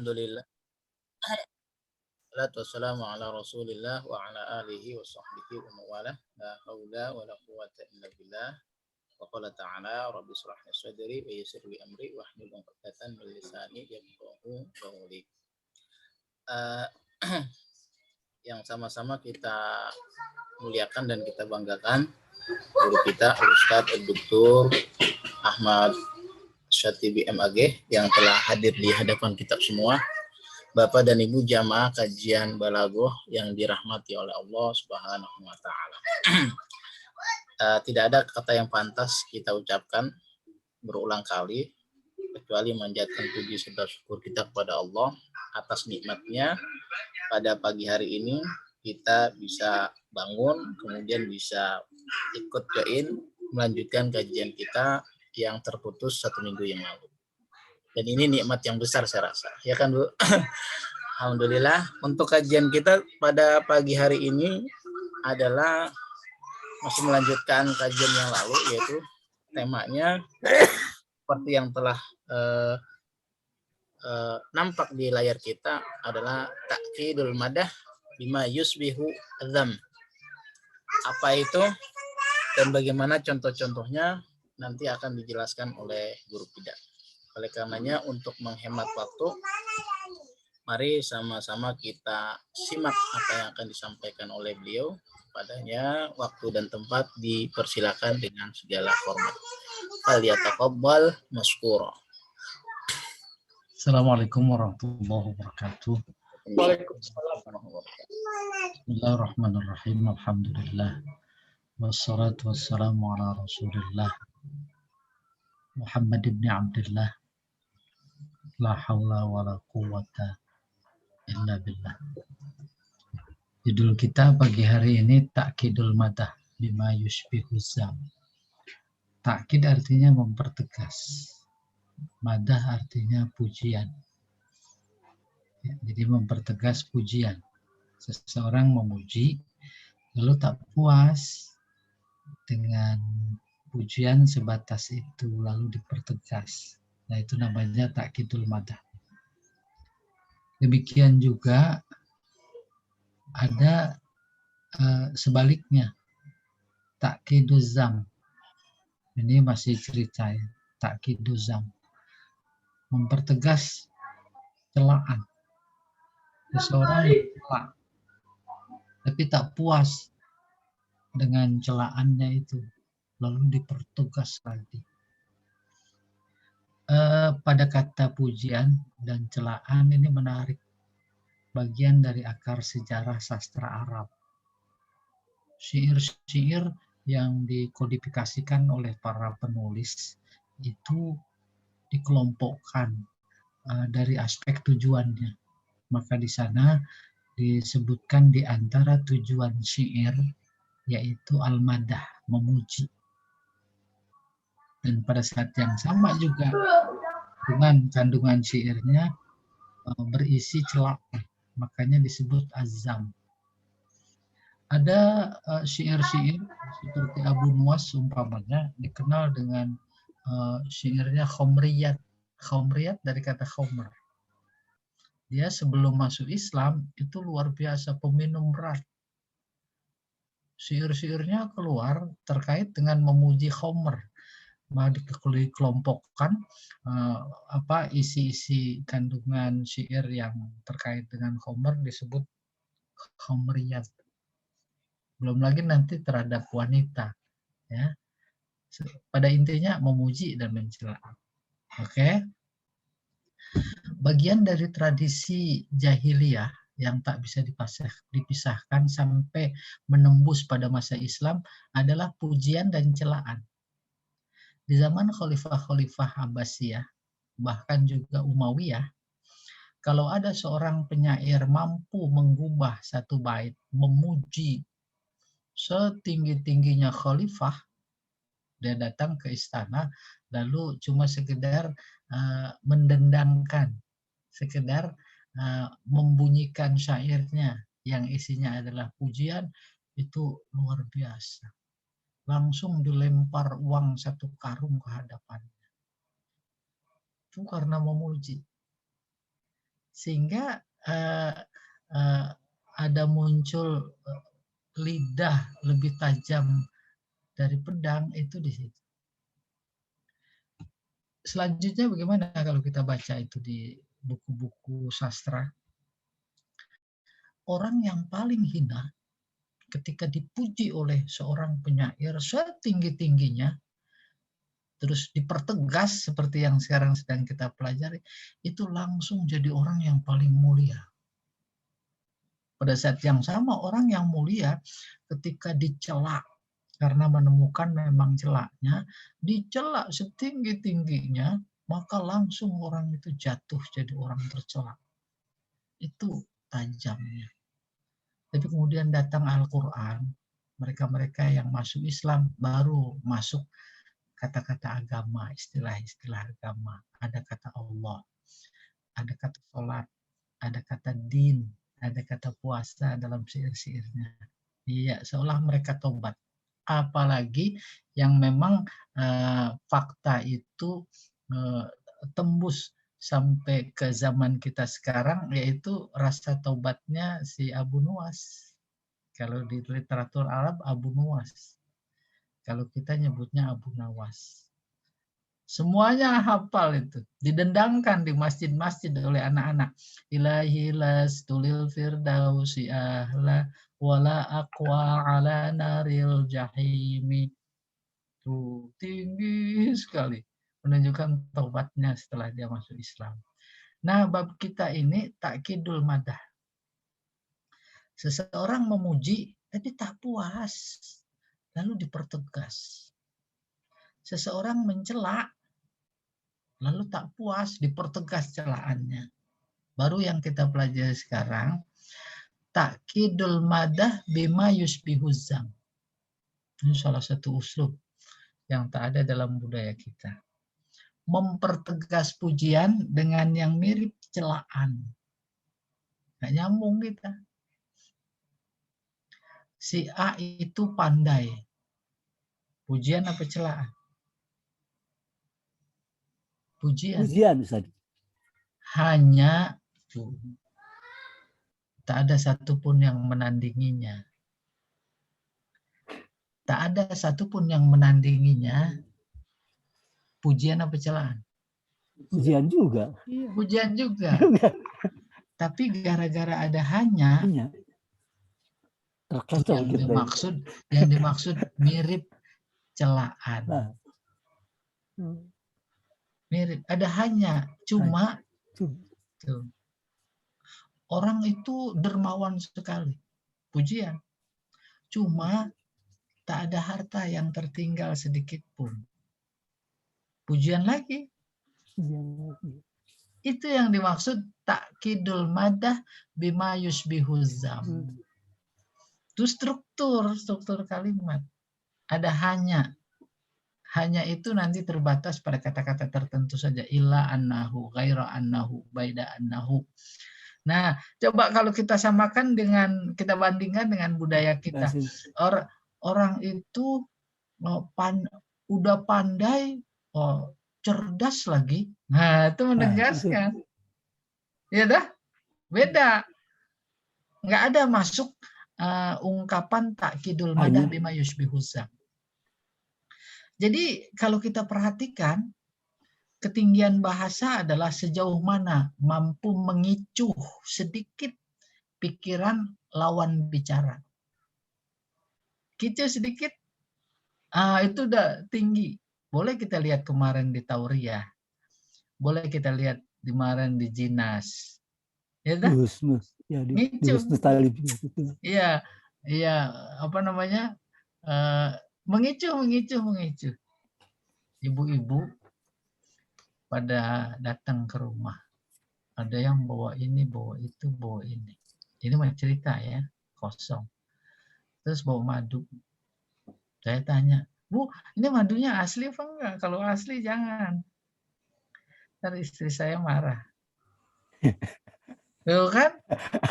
Alhamdulillah. Salatu wassalamu ala Rasulillah wa ala alihi wa sahbihi wa mawalah. La haula wa la quwata illa billah. Wa qala ta'ala rabbi shrah li sadri wa yassir li amri wa hlul 'uqdatam min lisani yafqahu qawli. Yang sama-sama kita muliakan dan kita banggakan guru kita Ustaz Dr. Ahmad Syatibi MAG yang telah hadir di hadapan kita semua. Bapak dan Ibu jamaah kajian Balaghah yang dirahmati oleh Allah Subhanahu wa taala. Tidak ada kata yang pantas kita ucapkan berulang kali kecuali menjadikan puji serta syukur kita kepada Allah atas nikmatnya pada pagi hari ini kita bisa bangun, kemudian bisa ikut join melanjutkan kajian kita yang terputus 1 minggu yang lalu. Dan ini nikmat yang besar saya rasa. Ya kan, Bu? Alhamdulillah. Untuk kajian kita pada pagi hari ini adalah masih melanjutkan kajian yang lalu, yaitu temanya seperti yang telah nampak di layar kita adalah ta'kidul madah bima yusbihu adzam. Apa itu dan bagaimana contoh-contohnya nanti akan dijelaskan oleh guru kita. Oleh karenanya untuk menghemat waktu, mari sama-sama kita simak apa yang akan disampaikan oleh beliau. Padanya waktu dan tempat dipersilakan dengan segala hormat. Falyataqabbal maskura. Assalamualaikum warahmatullahi wabarakatuh. Waalaikumsalam warahmatullahi wabarakatuh. Bismillahirrahmanirrahim. Alhamdulillah. Wassalatu wassalamu ala Rasulillah Muhammad ibn Abdullah. La haula wa la quwata illa billah. Judul kita pagi hari ini Ta'kidul madah bima yushbihu zam. Ta'kid artinya mempertegas. Madah artinya pujian. Ya, jadi mempertegas pujian. Seseorang memuji lalu tak puas dengan pujian sebatas itu lalu dipertegas. Nah, itu namanya ta'kidul madah. Demikian juga ada sebaliknya, ta'kiduz zam. Ini masih cerita ya, ta'kiduz zam. Mempertegas celaan. Seseorang mencela, tapi tak puas dengan celaannya itu, lalu dipertegas lagi. Pada kata pujian dan celaan ini menarik, bagian dari akar sejarah sastra Arab. Syair-syair yang dikodifikasikan oleh para penulis itu dikelompokkan dari aspek tujuannya. Maka di sana disebutkan di antara tujuan syair yaitu al-madah, memuji. Dan pada saat yang sama juga dengan kandungan syairnya berisi celaan, makanya disebut azam. Ada syair-syair seperti Abu Nuwas umpamanya dikenal dengan syairnya khomriyat. Khomriyat dari kata khomer. Dia sebelum masuk Islam itu luar biasa peminum berat. Syair-syairnya keluar terkait dengan memuji khomer. Dikelompokkan isi-isi kandungan syair yang terkait dengan khomer disebut khomriyat. Belum lagi nanti terhadap wanita, ya. Pada intinya memuji dan mencela. Oke. Bagian dari tradisi jahiliyah yang tak bisa dipisahkan sampai menembus pada masa Islam adalah pujian dan celaan. Di zaman khalifah-khalifah Abbasiyah, bahkan juga Umayyah, kalau ada seorang penyair mampu menggubah satu bait, memuji setinggi-tingginya khalifah, dia datang ke istana, lalu cuma sekedar mendendangkan, sekedar membunyikan syairnya yang isinya adalah pujian, itu luar biasa. Langsung dilempar uang 1 karung ke hadapannya. Itu karena memuji. Sehingga ada muncul lidah lebih tajam dari pedang itu di situ. Selanjutnya bagaimana kalau kita baca itu di buku-buku sastra? Orang yang paling hina ketika dipuji oleh seorang penyair setinggi-tingginya, terus dipertegas seperti yang sekarang sedang kita pelajari, itu langsung jadi orang yang paling mulia. Pada saat yang sama, orang yang mulia ketika dicela karena menemukan memang celaknya, dicela setinggi-tingginya, maka langsung orang itu jatuh jadi orang tercela. Itu tajamnya. Tapi kemudian datang Al-Quran, mereka-mereka yang masuk Islam baru masuk kata-kata agama, istilah-istilah agama. Ada kata Allah, ada kata sholat, ada kata din, ada kata puasa dalam syair-syairnya. Iya, seolah mereka tobat. Apalagi yang memang fakta itu tembus sampai ke zaman kita sekarang, yaitu rasa taubatnya si Abu Nuwas. Kalau di literatur Arab Abu Nuwas. Kalau kita nyebutnya Abu Nawas. Semuanya hafal itu. Didendangkan di masjid-masjid oleh anak-anak. Ilahi lastulil firdausi ahla wala aqwa ala naril jahimi. Tuh, tinggi sekali. Menunjukkan taubatnya setelah dia masuk Islam. Nah, bab kita ini takkidul madah. Seseorang memuji, tapi tak puas. Lalu dipertegas. Seseorang mencela, lalu tak puas, dipertegas celaannya. Baru yang kita pelajari sekarang, takkidul madah bima yusbihuzam. Ini salah satu uslub yang tak ada dalam budaya kita. Mempertegas pujian dengan yang mirip celaan. Nggak nyambung kita. Si A itu pandai. Pujian apa celaan? Pujian. Pujian, Ustaz. Hanya tak ada satupun yang menandinginya. Tak ada satupun yang menandinginya. Pujian apa celaan? Pujian juga. Pujian juga. Tapi gara-gara ada hanya, yang dimaksud mirip celaan. Mirip, ada hanya, cuma tuh. Orang itu dermawan sekali. Pujian. Cuma tak ada harta yang tertinggal sedikit pun. Pujian lagi. Itu yang dimaksud takkidul madah bima yusbihuzam. Itu struktur kalimat. Ada hanya. Hanya itu nanti terbatas pada kata-kata tertentu saja. Illa annahu, ghaira annahu, baida annahu. Nah, coba kalau kita samakan dengan, kita bandingkan dengan budaya kita. Orang itu udah pandai, cerdas lagi. Nah, itu menegaskan. Ya dah, beda. Nggak ada masuk ungkapan takkidul madah bima yusbihuzam. Jadi kalau kita perhatikan, ketinggian bahasa adalah sejauh mana mampu mengicuh sedikit pikiran lawan bicara. Kicau sedikit, itu udah tinggi. Boleh kita lihat kemarin di Tauriyah. Boleh kita lihat kemarin di Jinas. Ya kan? Iya, apa namanya? Mengicuh. Ibu-ibu pada datang ke rumah. Ada yang bawa ini, bawa itu, bawa ini. Ini mah cerita ya, kosong. Terus bawa madu. Saya tanya, Bu, ini madunya asli apa enggak? Kalau asli jangan. Ntar istri saya marah. Tuh kan?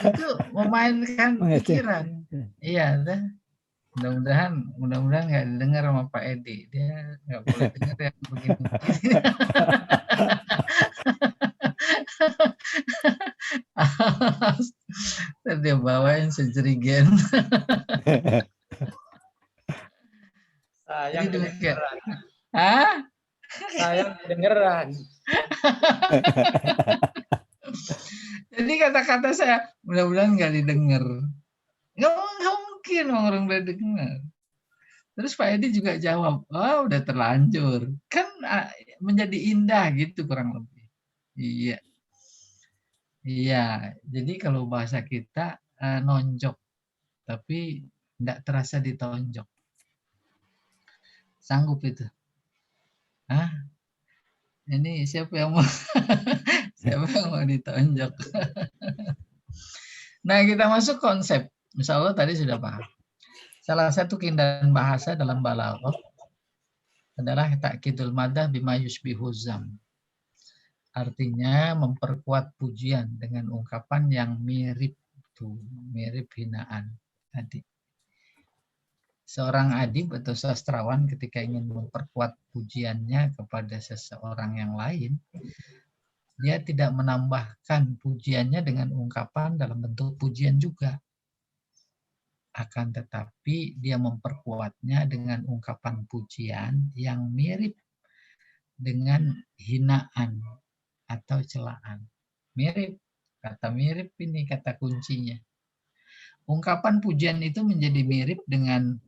Itu memainkan pikiran. Iya, dah. Mudah-mudahan nggak didengar sama Pak Edi. Dia nggak boleh dengar yang begini. Ntar dia bawain sejerigen. Jadi Sayang demikian. kedengeran. Ah, Sayang kedengeran. jadi kata-kata saya mudah-mudahan nggak didengar. Nggak mungkin orang udah dengar. Terus Pak Edi juga jawab, oh udah terlanjur. Kan menjadi indah gitu kurang lebih. Iya. Iya, jadi kalau bahasa kita nonjok, tapi nggak terasa ditonjok. Sanggup itu. Hah? Ini siapa yang mau siapa yang mau ditonjok? Nah, kita masuk konsep. Insya Allah tadi sudah paham. Salah satu keindahan bahasa dalam balaghah adalah ta'kidul madah bima yushbihu zam. Artinya memperkuat pujian dengan ungkapan yang mirip tuh, mirip hinaan tadi. Seorang adib atau sastrawan ketika ingin memperkuat pujiannya kepada seseorang yang lain, dia tidak menambahkan pujiannya dengan ungkapan dalam bentuk pujian juga. Akan tetapi dia memperkuatnya dengan ungkapan pujian yang mirip dengan hinaan atau celaan. Mirip, kata mirip ini kata kuncinya. Ungkapan pujian itu menjadi mirip dengan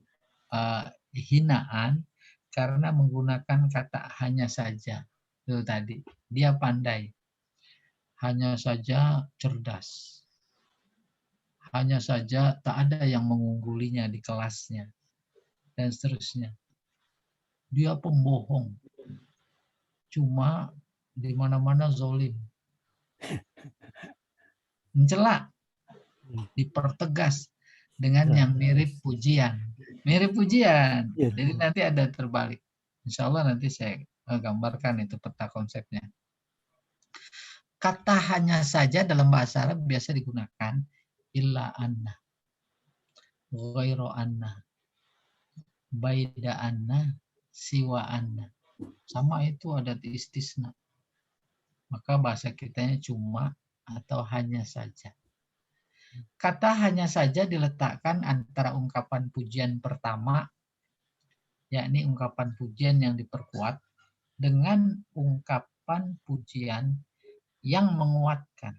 hinaan karena menggunakan kata hanya saja. Itu tadi, dia pandai. Hanya saja cerdas. Hanya saja tak ada yang mengunggulinya di kelasnya. Dan seterusnya. Dia pembohong. Cuma di mana-mana zolim. Mencela. Dipertegas dengan yang mirip pujian. Mirip pujian. Jadi nanti ada terbalik. Insya Allah nanti saya gambarkan itu peta konsepnya. Kata hanya saja dalam bahasa Arab biasa digunakan illa anna, ghairu anna, baida anna, siwa anna. Sama itu ada di istisna. Maka bahasa kitanya cuma atau hanya saja. Kata hanya saja diletakkan antara ungkapan pujian pertama, yakni ungkapan pujian yang diperkuat, dengan ungkapan pujian yang menguatkan.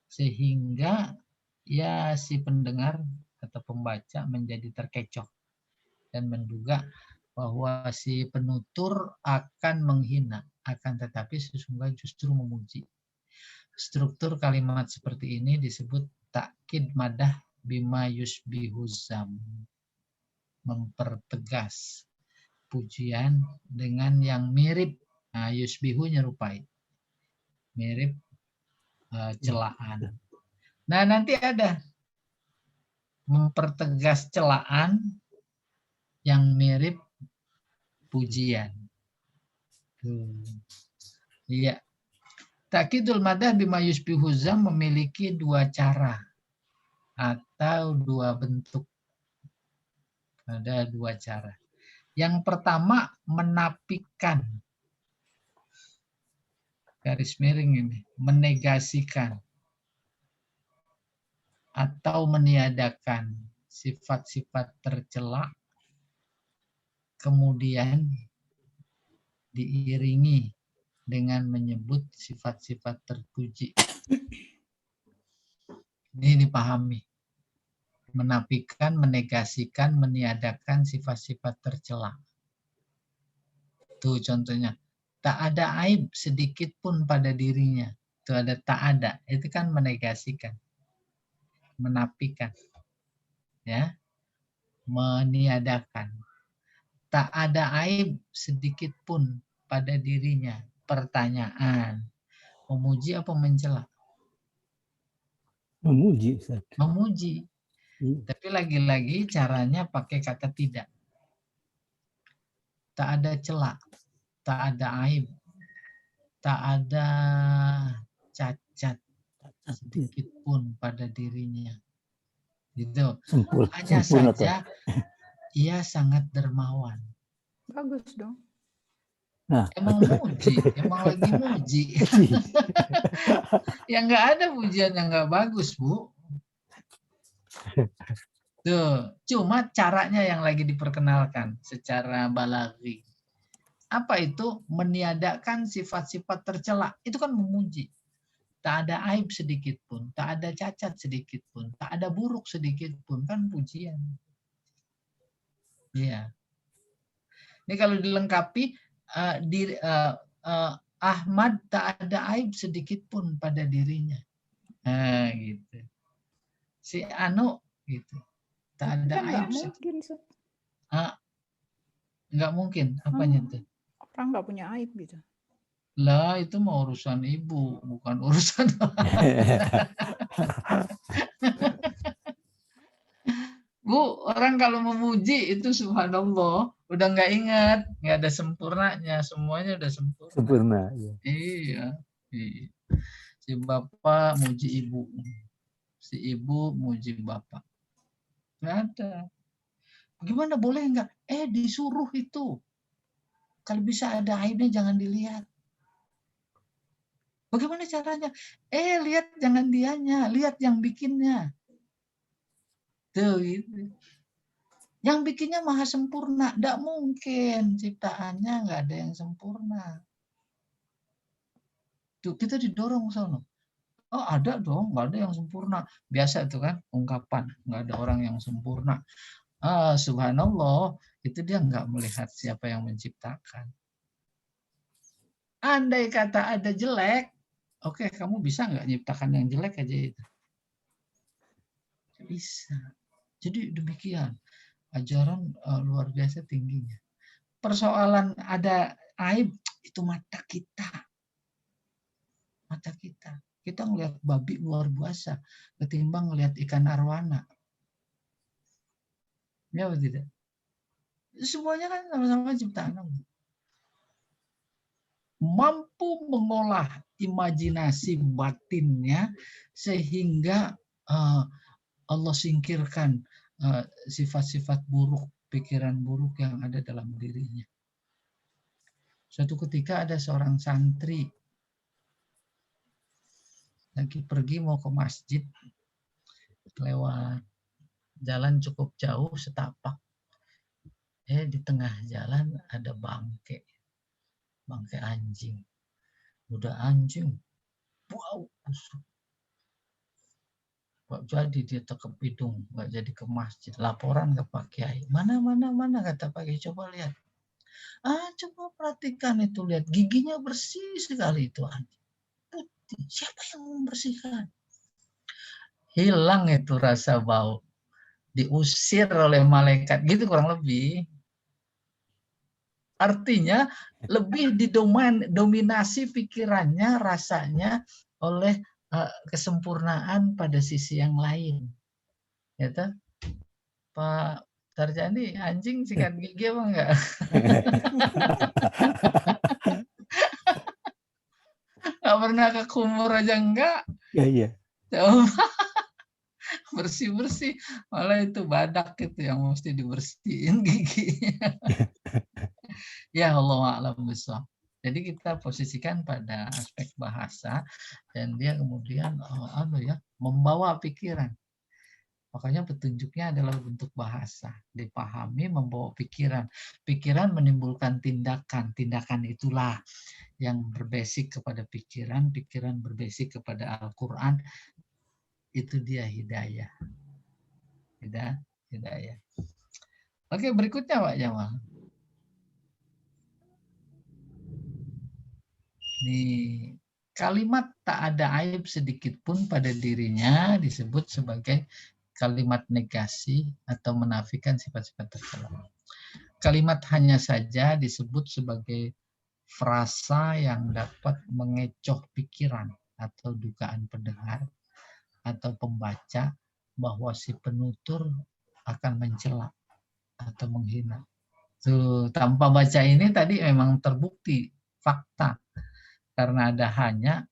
Sehingga ya si pendengar atau pembaca menjadi terkecoh dan menduga bahwa si penutur akan menghina, akan tetapi sesungguhnya justru memuji. Struktur kalimat seperti ini disebut takkid madah bima yushbihu zam. Mempertegas pujian dengan yang mirip. Nah, yushbihu nyerupai. Mirip celaan. Nah, nanti ada mempertegas celaan yang mirip pujian. Iya. Takkidul madah bima yushbihu zam memiliki dua cara atau dua bentuk. Ada dua cara. Yang pertama menafikan. Garis miring ini, menegasikan atau meniadakan sifat-sifat tercela, kemudian diiringi dengan menyebut sifat-sifat terpuji. Ini dipahami. Menafikan, menegasikan, meniadakan sifat-sifat tercela. Tuh contohnya. Tak ada aib sedikit pun pada dirinya. Itu ada tak ada. Itu kan menegasikan. Menafikan. Ya. Meniadakan. Tak ada aib sedikit pun pada dirinya. Pertanyaan. Memuji apa mencela? Memuji, Ustaz. Memuji. Tapi lagi-lagi caranya pakai kata tidak. Tak ada celah. Tak ada aib, tak ada cacat sedikit pun pada dirinya. Gitu. Hanya sempurna, saja ia sangat dermawan. Bagus dong. Nah, Emang muji, emang lagi muji. Ya nggak ada pujian yang nggak bagus, Bu. Tuh, cuma caranya yang lagi diperkenalkan secara balaghi. Apa itu? Meniadakan sifat-sifat tercela. Itu kan memuji. Tak ada aib sedikit pun, tak ada cacat sedikit pun, tak ada buruk sedikit pun, kan pujian. Iya. Ini kalau dilengkapi Ahmad tak ada aib sedikit pun pada dirinya. Nah, gitu. Si Anu gitu. Tak ada Kan aib. Nggak mungkin. Apanya tuh? Orang nggak punya aib gitu. Lah itu mau urusan ibu, bukan urusan Bu, orang kalau memuji itu subhanallah, udah nggak ingat, nggak ada sempurnanya, semuanya udah sempurna. Sempurna. Ya. Iya. Si bapak muji ibu, si ibu muji bapak. Nggak ada. Gimana boleh nggak? Disuruh itu. Kalau bisa ada aibnya jangan dilihat. Bagaimana caranya? Lihat jangan dianya, lihat yang bikinnya. Tuh gitu. Yang bikinnya maha sempurna, tidak mungkin ciptaannya nggak ada yang sempurna. Tuh kita didorong sono. Oh ada dong, nggak ada yang sempurna. Biasa itu kan ungkapan, nggak ada orang yang sempurna. Subhanallah, itu dia nggak melihat siapa yang menciptakan. Andai kata ada jelek, oke, kamu bisa nggak nyiptakan yang jelek aja itu? Bisa. Jadi demikian, ajaran luar biasa tingginya. Persoalan ada aib, itu mata kita. Mata kita. Kita ngelihat babi luar biasa, ketimbang ngelihat ikan arwana. Ya atau tidak? Semuanya kan sama-sama ciptaan Allah. Mampu mengolah imajinasi batinnya sehingga Allah singkirkan sifat-sifat buruk, pikiran buruk yang ada dalam dirinya. Suatu ketika ada seorang santri lagi pergi mau ke masjid, lewat jalan cukup jauh setapak. Di tengah jalan ada bangke anjing. Udah anjing, wow, busuk. Kok jadi dia tekep hidung, nggak jadi ke masjid. Laporan ke Pak Kiai. Mana kata Pak Kiai, coba lihat. Coba perhatikan itu, lihat giginya bersih sekali itu anjing. Putih. Siapa yang membersihkan? Hilang itu rasa bau. Diusir oleh malaikat, gitu kurang lebih. Artinya lebih didominasi pikirannya, rasanya oleh kesempurnaan pada sisi yang lain. Ya toh? Pak Tarjani, anjing sikat gigi apa enggak? Nggak pernah ke kumur aja enggak? Iya. Bersih-bersih. Malah itu badak itu yang mesti dibersihin giginya. Ya Allah a'lam bishawab. Jadi kita posisikan pada aspek bahasa dan dia kemudian membawa pikiran. Makanya petunjuknya adalah bentuk bahasa, dipahami membawa pikiran. Pikiran menimbulkan tindakan, tindakan itulah yang berbasik kepada pikiran, pikiran berbasik kepada Al-Quran. Itu dia hidayah. Hidayah. Oke, berikutnya Pak Jamal. Nih, kalimat tak ada aib sedikit pun pada dirinya disebut sebagai kalimat negasi atau menafikan sifat-sifat tercela. Kalimat hanya saja disebut sebagai frasa yang dapat mengecoh pikiran atau dugaan pendengar atau pembaca bahwa si penutur akan mencela atau menghina. Tuh, tanpa baca ini tadi memang terbukti fakta. Karena ada hanya,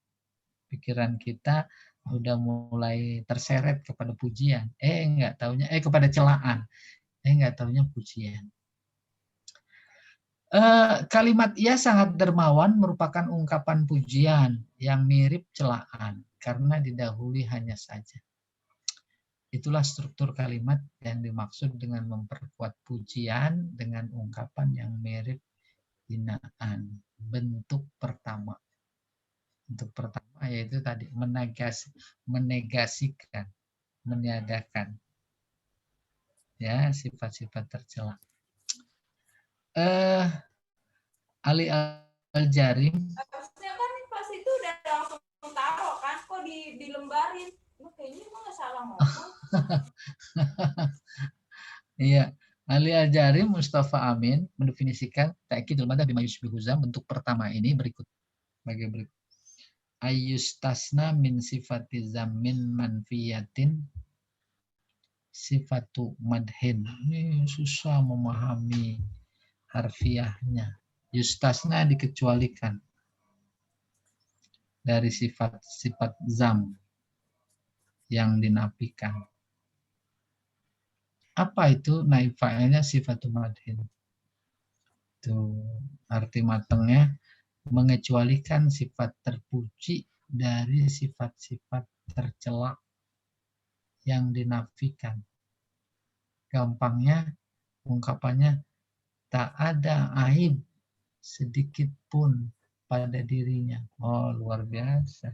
pikiran kita udah mulai terseret kepada pujian. Enggak taunya kepada celaan. Enggak taunya pujian. Kalimat ia sangat dermawan merupakan ungkapan pujian yang mirip celaan karena didahului hanya saja. Itulah struktur kalimat yang dimaksud dengan memperkuat pujian dengan ungkapan yang mirip hinaan. Bentuk pertama. Bentuk pertama yaitu tadi menegasikan, meniadakan ya sifat-sifat tercela. Ali Al-Jarim. Harusnya kan pas itu udah langsung taruh kan, kok dilembarin. Kayaknya emang nggak salah ngomong. Iya. Ali Al-Jarim Mustafa Amin mendefinisikan ta'kidul madah bima yushbihu zam bentuk pertama ini berikut. Bagi berikut. Ayyustasna min sifati zammin manfiyatin sifatu madhin. Ini susah memahami harfiahnya. Yustasna dikecualikan dari sifat-sifat zam yang dinafikan. Apa itu naib fa'ilnya sifatu madhin? Itu arti matangnya mengecualikan sifat terpuji dari sifat-sifat tercela yang dinafikan. Gampangnya ungkapannya tak ada aib sedikit pun pada dirinya. Oh, luar biasa.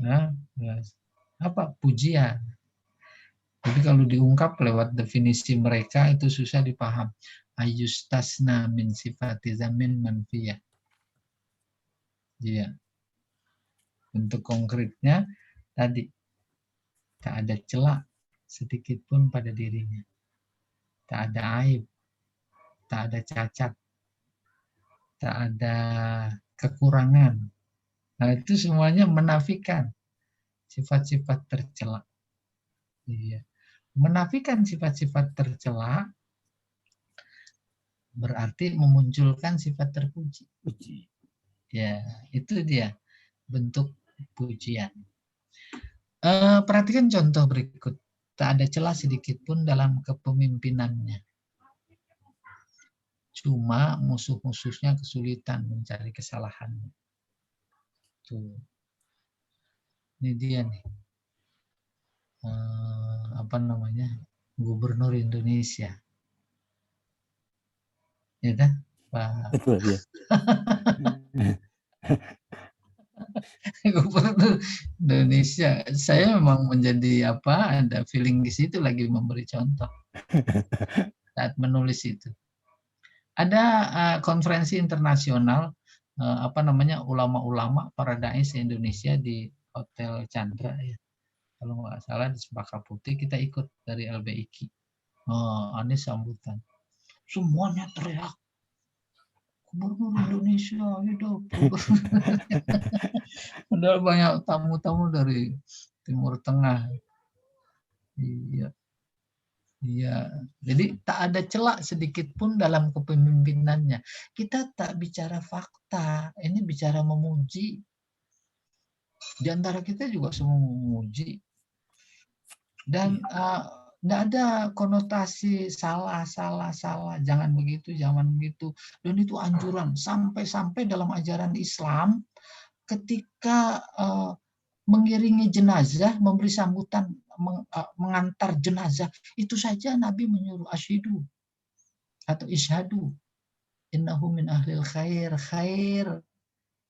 Nah, apa? Pujian. Jadi kalau diungkap lewat definisi mereka itu susah dipaham. Ayustasna min sifati zamin manfiyah. Iya. Bentuk konkretnya tadi tak ada celah sedikit pun pada dirinya. Tak ada aib, tak ada cacat, tak ada kekurangan. Nah, itu semuanya menafikan sifat-sifat tercela. Iya. Menafikan sifat-sifat tercela berarti memunculkan sifat terpuji. Ya, itu dia bentuk pujian. Perhatikan contoh berikut. Tak ada celah sedikit pun dalam kepemimpinannya. Cuma musuh-musuhnya kesulitan mencari kesalahannya. Tuh. Ini dia nih. Apa namanya? Gubernur Indonesia. Ya kan? Pak. Betul ya. Gubernur Indonesia. Saya memang menjadi apa? Ada feeling di situ lagi memberi contoh saat menulis itu. Ada konferensi internasional apa namanya ulama-ulama para dai se-Indonesia di Hotel Chandra ya. Kalau nggak salah di Cempaka Putih kita ikut dari LBIK. Ini sambutan. Semuanya teriak. Gubernur Indonesia hidup. Padahal banyak tamu-tamu dari Timur Tengah. Iya. Iya. Jadi tak ada celah sedikit pun dalam kepemimpinannya. Kita tak bicara fakta, ini bicara memuji. Di antara kita juga semua memuji. Dan tidak ada konotasi salah, jangan begitu. Dan itu anjuran sampai dalam ajaran Islam ketika mengiringi jenazah, memberi sambutan, mengantar jenazah, itu saja Nabi menyuruh asyhadu atau isyhadu innahu min ahlil khair,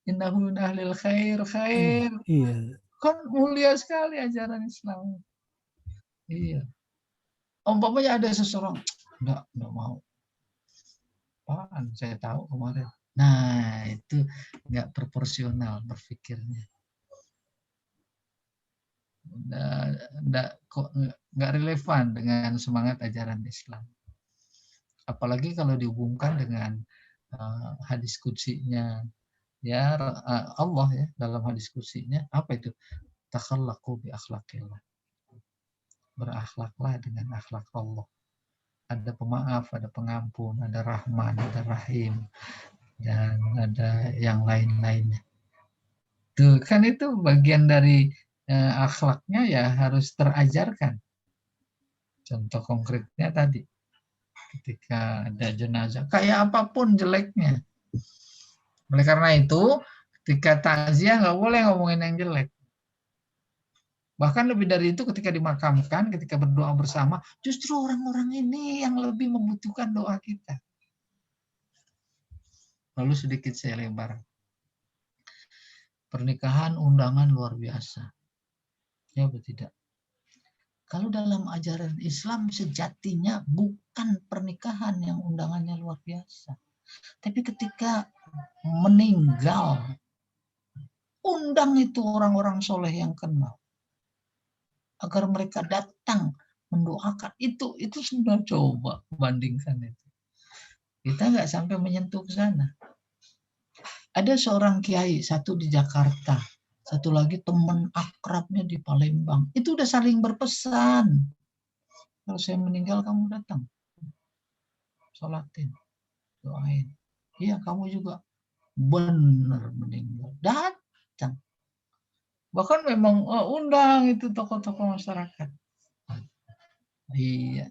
innahu min ahlil khair. Iya. Kan mulia sekali ajaran Islam. Iya. Umpamanya ada seseorang enggak mau. Apaan? Saya tahu kemarin. Nah, itu enggak proporsional berpikirnya. Enggak relevan dengan semangat ajaran Islam. Apalagi kalau dihubungkan dengan hadis qudsinya ya Allah ya, dalam hadis qudsinya apa itu? Takhallaqu bi akhlaqillah. Berakhlaklah dengan akhlak Allah. Ada pemaaf, ada pengampun, ada rahman, ada rahim, dan ada yang lain-lainnya. Tuh, kan itu bagian dari akhlaknya ya harus terajarkan. Contoh konkretnya tadi. ketika ada jenazah, kayak apapun jeleknya. Oleh karena itu, ketika takziah nggak boleh ngomongin yang jelek. Bahkan lebih dari itu ketika dimakamkan, ketika berdoa bersama, justru orang-orang ini yang lebih membutuhkan doa kita. Lalu sedikit saya lebar. Pernikahan undangan luar biasa. Ya atau tidak? Kalau dalam ajaran Islam sejatinya bukan pernikahan yang undangannya luar biasa. Tapi ketika meninggal, undang itu orang-orang soleh yang kenal. Agar mereka datang mendoakan. Itu sudah coba bandingkan itu. Kita nggak sampai menyentuh ke sana. Ada seorang kiai, satu di Jakarta, satu lagi teman akrabnya di Palembang. Itu udah saling berpesan. Kalau saya meninggal kamu datang. Sholatin, doain. Iya kamu juga. Benar meninggal. Datang. Bahkan memang undang itu tokoh-tokoh masyarakat. Iya.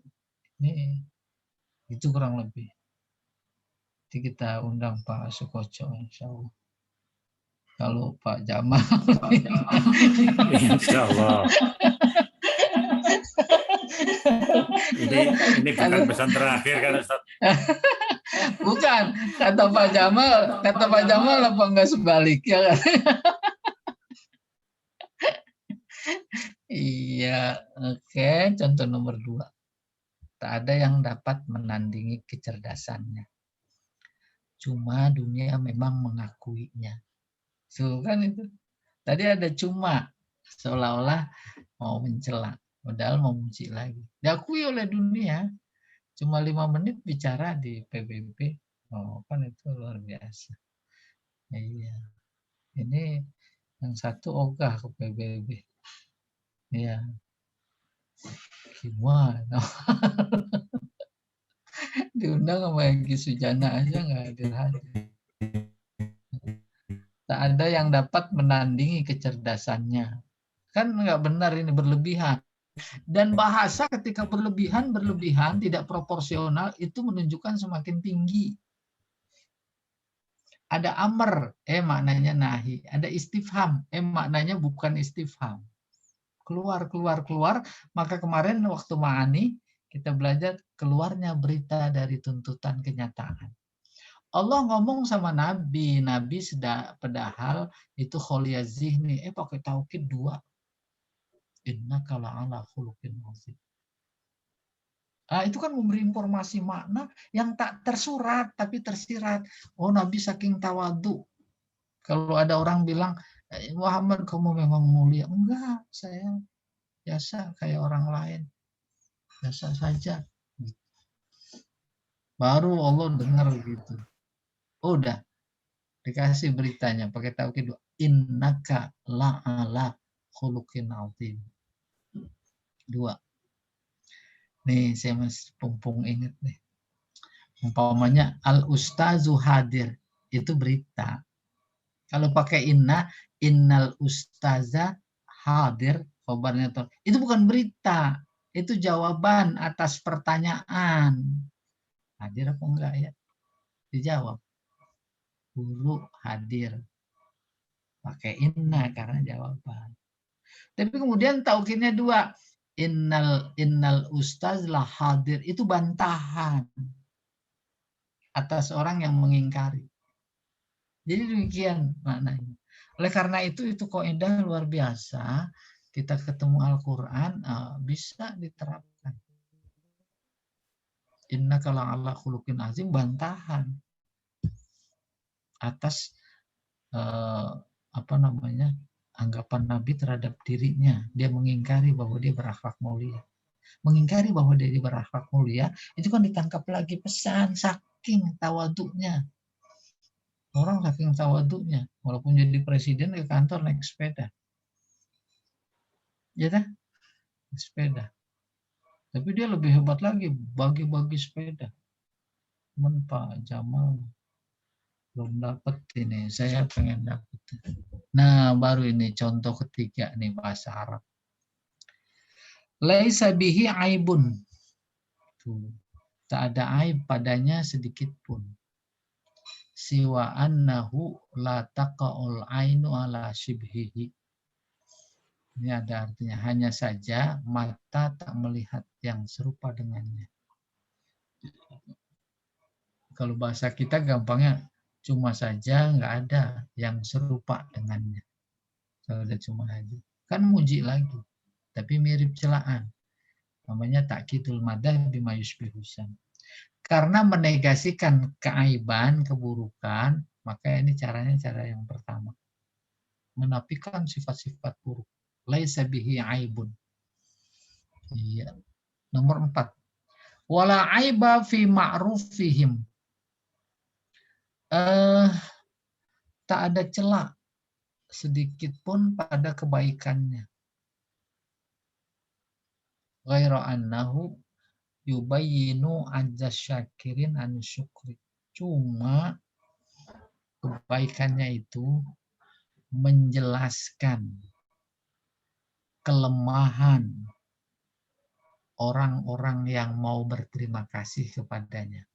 Ini itu kurang lebih. Jadi kita undang Pak Sukoco, insya Allah. Kalau Pak Jamal, insya Allah. Ini bukan pesan terakhir kan Ustaz? Bukan, kata Pak Jamal apa enggak sebaliknya kan? Iya, oke. Contoh nomor 2. Tak ada yang dapat menandingi kecerdasannya. Cuma dunia memang mengakuinya. So, kan itu. Tadi ada cuma, seolah-olah mau mencela, padahal mau memuji lagi. Diakui oleh dunia. Cuma 5 menit bicara di PBB. Oh, kan itu luar biasa. Iya. Ini yang satu ogah ke PBB. Iya. Gimana? Diundang sama Egy Sujana aja nggak hadir. Tak ada yang dapat menandingi kecerdasannya. Kan nggak benar ini, berlebihan. Dan bahasa ketika berlebihan tidak proporsional itu menunjukkan semakin tinggi. Ada amr, maknanya nahi. Ada istifham, maknanya bukan istifham. Keluar. Maka kemarin waktu ma'ani kita belajar keluarnya berita dari tuntutan kenyataan. Allah ngomong sama Nabi padahal itu kholiyaz zihni, pakai taukid 2. Innaka la'ala khuluqin azim. Itu kan memberi informasi makna yang tak tersurat tapi tersirat. Oh, Nabi saking tawadu. Kalau ada orang bilang, Muhammad kamu memang mulia. Enggak, saya biasa kayak orang lain. Biasa saja. Baru Allah dengar gitu. Udah dikasih beritanya pakai taukid 2. Innaka la'ala khuluqin azim. 2. Nih saya masih pumpung ingat nih. Umpamanya al-ustazu hadir. Itu berita. Kalau pakai innal ustaza hadir, khabarnya itu bukan berita, itu jawaban atas pertanyaan. Hadir apa enggak ya? Dijawab. Guru hadir. Pakai inna karena jawaban. Tapi kemudian taukidnya 2. Innal ustaz lah hadir, itu bantahan atas orang yang mengingkari. Jadi demikian maknanya. Oleh karena itu kaidah luar biasa. Kita ketemu Al-Quran bisa diterapkan. Innaka la'ala khuluqin azim, bantahan atas anggapan Nabi terhadap dirinya. Dia mengingkari bahwa dia berakhlak mulia. Mengingkari bahwa dia berakhlak mulia itu kan ditangkap lagi pesan saking tawaduknya. Orang saking tawaduknya, walaupun jadi presiden ke kantor naik sepeda. Ya kan? Sepeda. Tapi dia lebih hebat lagi, bagi-bagi sepeda. Cuman Pak Jamal belum dapat ini, saya pengen dapat. Nah, baru ini contoh ketiga nih bahasa Arab. Laisa bihi aibun. Tuh. Tak ada aib padanya sedikit pun. Siwa annahu la taqa'ul ainu ala shibhihi. Ini ada artinya, hanya saja mata tak melihat yang serupa dengannya. Kalau bahasa kita gampangnya, cuma saja nggak ada yang serupa dengannya. Kalau ada cuma aja. Kan muji lagi. Tapi mirip celaan. Namanya takkidul madah bima yushbihusan. Karena menegasikan keaiban, keburukan, maka ini caranya cara yang pertama. Menafikan sifat-sifat buruk. Laisa bihi aibun. Iya. Nomor 4. Wala aiba fi ma'rufihim. Tak ada celah sedikit pun pada kebaikannya. Ghaira annahu yubayyinu ajaz syakirin an syukri. Cuma kebaikannya itu menjelaskan kelemahan orang-orang yang mau berterima kasih kepadanya.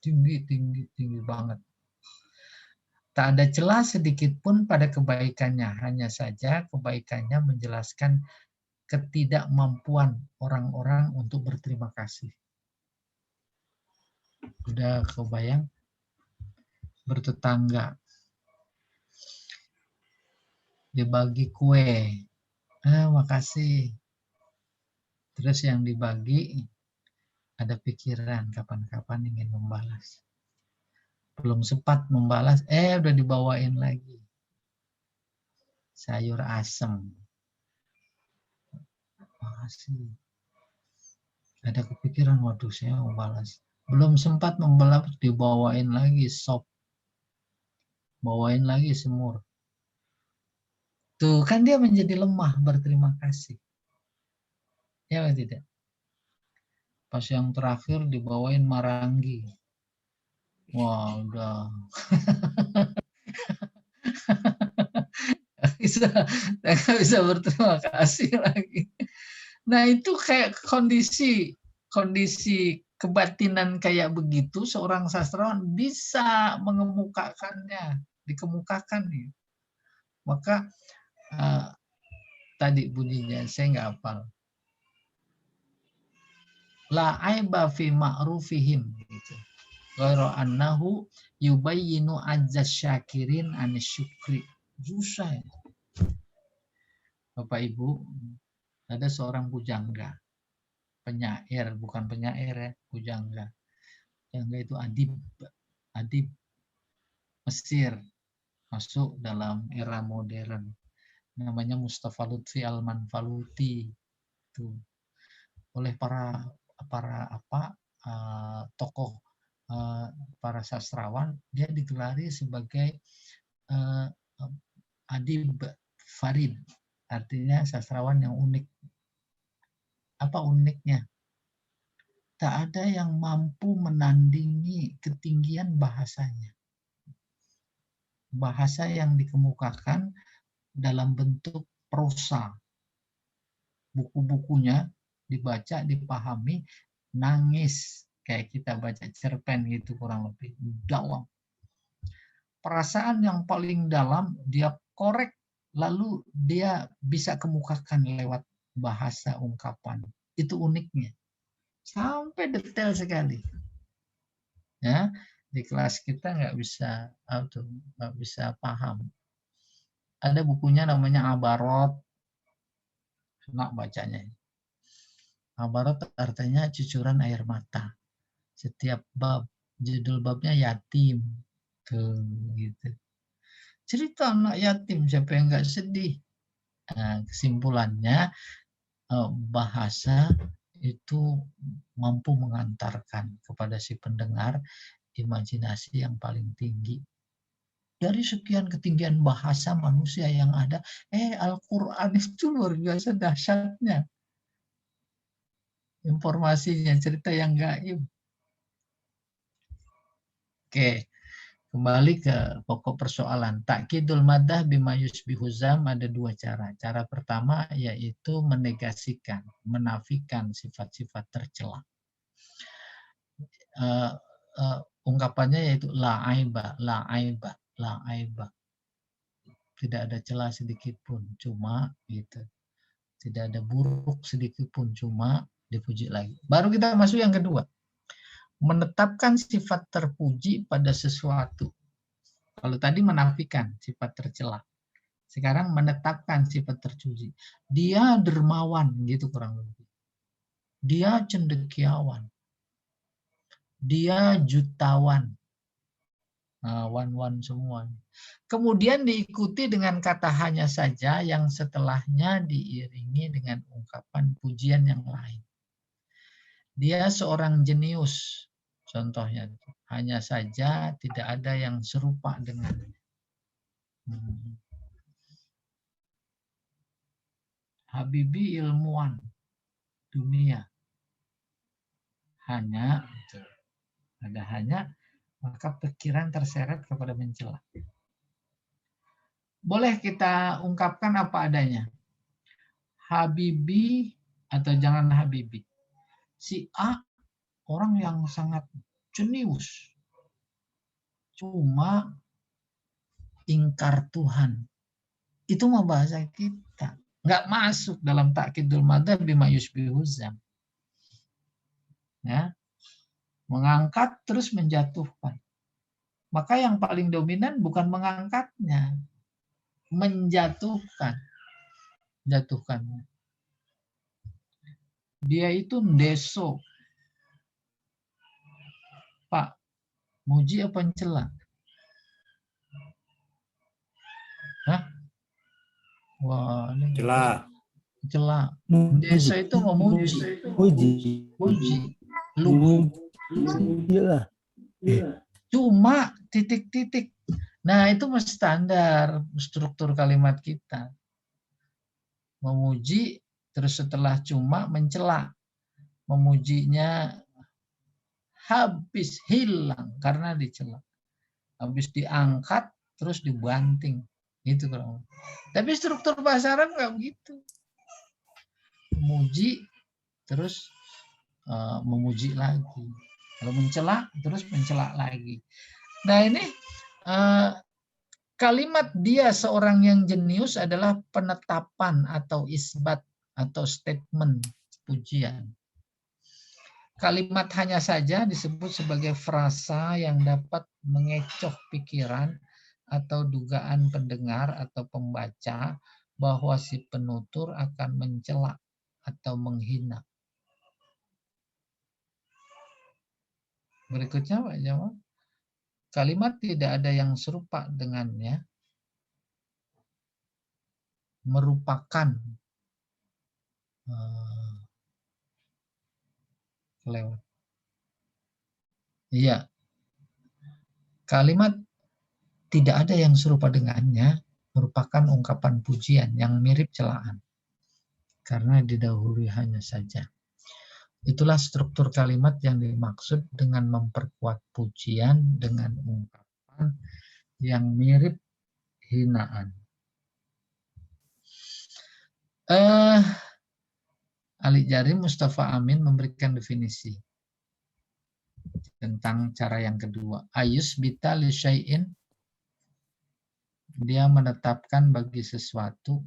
Tinggi banget. Tak ada celah sedikit pun pada kebaikannya. Hanya saja kebaikannya menjelaskan ketidakmampuan orang-orang untuk berterima kasih. Udah kebayang? Bertetangga. Dibagi kue. Makasih. Terus yang dibagi ada pikiran kapan-kapan ingin membalas. Belum sempat membalas, udah dibawain lagi. Sayur asem. Makasih. Ada kepikiran, waduh saya mau balas. Belum sempat membalas, dibawain lagi sop. Bawain lagi semur. Tuh kan dia menjadi lemah berterima kasih. Ya atau tidak? Pas yang terakhir dibawain marangi. Wah, udah. Nggak bisa berterima kasih lagi. Nah, itu kayak kondisi kebatinan kayak begitu, seorang sastrawan bisa mengemukakannya, dikemukakan nih. Maka tadi bunyinya saya nggak hafal. La aiba fi ma'rufihim gitu. Ghairu annahu yubayyinu ajaz syakirin an syukri. Susah ya. Bapak Ibu, ada seorang pujangga. Penyair, bukan penyair ya, pujangga. Pujangga itu adib Mesir, masuk dalam era modern. Namanya Mustafa Lutfi Al-Manfaluti. Itu oleh para tokoh, para sastrawan, dia digelari sebagai adib farid, artinya sastrawan yang unik. Apa uniknya? Tak ada yang mampu menandingi ketinggian bahasanya. Bahasa yang dikemukakan dalam bentuk prosa. Buku-bukunya dibaca, dipahami, nangis. Kayak kita baca cerpen gitu kurang lebih. Dalam. Perasaan yang paling dalam dia korek, lalu dia bisa kemukakan lewat bahasa ungkapan. Itu uniknya. Sampai detail sekali. Ya, di kelas kita nggak bisa paham. Ada bukunya namanya Abarot. Enak bacanya. Abarot artinya cucuran air mata. Setiap bab, judul babnya yatim. Tuh, gitu. Cerita anak yatim, siapa yang nggak sedih? Nah, kesimpulannya, bahasa itu mampu mengantarkan kepada si pendengar imajinasi yang paling tinggi. Dari sekian ketinggian bahasa manusia yang ada, Al-Quran itu luar biasa dahsyatnya. Informasinya, cerita yang gaib. Oke, kembali ke pokok persoalan. Takkidul madah bima yusbihuzam ada dua cara. Cara pertama yaitu menegasikan, menafikan sifat-sifat tercela. ungkapannya yaitu la aiba, la aiba, la aiba. Tidak ada celah sedikit pun, cuma gitu. Tidak ada buruk sedikit pun, cuma dipuji lagi. Baru kita masuk yang kedua. Menetapkan sifat terpuji pada sesuatu. Kalau tadi menafikan sifat tercela. Sekarang menetapkan sifat terpuji. Dia dermawan, gitu kurang lebih. Dia cendekiawan. Dia jutawan. Wan-wan semua. Kemudian diikuti dengan kata hanya saja yang setelahnya diiringi dengan ungkapan pujian yang lain. Dia seorang jenius, contohnya. Hanya saja tidak ada yang serupa dengannya. Habibie ilmuwan dunia. Hanya, ada hanya, maka pikiran terseret kepada mencela. Boleh kita ungkapkan apa adanya. Habibie, atau jangan Habibie. Si A, orang yang sangat jenius. Cuma ingkar Tuhan. Itu mah bahasa kita. Nggak masuk dalam ta'kidul madhab bima yushbihuzam. Ya. Mengangkat terus menjatuhkan. Maka yang paling dominan bukan mengangkatnya, menjatuhkan. Jatuhkannya. Dia itu ndeso. Pak, muji apa mencela? Hah? Wah, ini Celah. Mencela. Desa itu memuji. Muji. Lugu. Iyalah. Cuma titik-titik. Nah, itu standar struktur kalimat kita. Memuji, terus setelah cuma mencela. Memujinya habis hilang karena dicela. Habis diangkat, terus dibanting. Itu kalau. Tapi struktur bahasa Arab nggak begitu. Memuji, terus memuji lagi. Kalau mencela, terus mencela lagi. Nah ini kalimat dia seorang yang jenius adalah penetapan atau isbat atau statement pujian. Kalimat hanya saja disebut sebagai frasa yang dapat mengecoh pikiran atau dugaan pendengar atau pembaca bahwa si penutur akan mencela atau menghina. Berikutnya Pak Jamal. Kalimat tidak ada yang serupa dengannya merupakan kelewat. Iya. Kalimat tidak ada yang serupa dengannya merupakan ungkapan pujian yang mirip celaan. Karena didahului hanya saja. Itulah struktur kalimat yang dimaksud dengan memperkuat pujian dengan ungkapan yang mirip hinaan. Ali Jari Mustafa Amin memberikan definisi tentang cara yang kedua. Ayus bita li syai'in, dia menetapkan bagi sesuatu.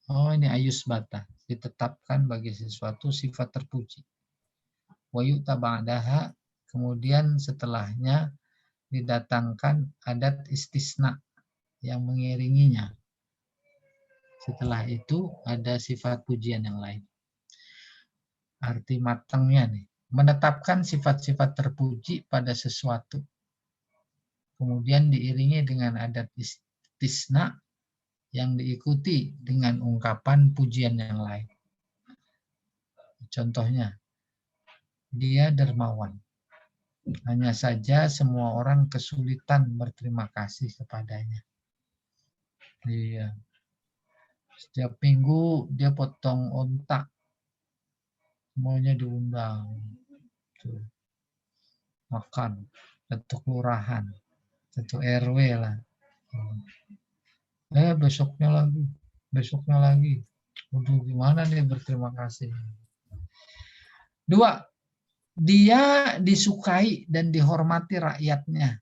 Oh ini ayus bata, ditetapkan bagi sesuatu sifat terpuji. Wa yu'ta ba'daha, kemudian setelahnya didatangkan adat istisna yang mengiringinya. Setelah itu ada sifat pujian yang lain. Arti matangnya nih, menetapkan sifat-sifat terpuji pada sesuatu. Kemudian diiringi dengan adat istisna yang diikuti dengan ungkapan pujian yang lain. Contohnya, dia dermawan. Hanya saja semua orang kesulitan berterima kasih kepadanya. Iya. Setiap minggu dia potong onta. Semuanya diundang. Tuh. Makan. Satu kelurahan. Satu RW lah. Besoknya lagi. Waduh, gimana nih berterima kasih. 2. Dia disukai dan dihormati rakyatnya.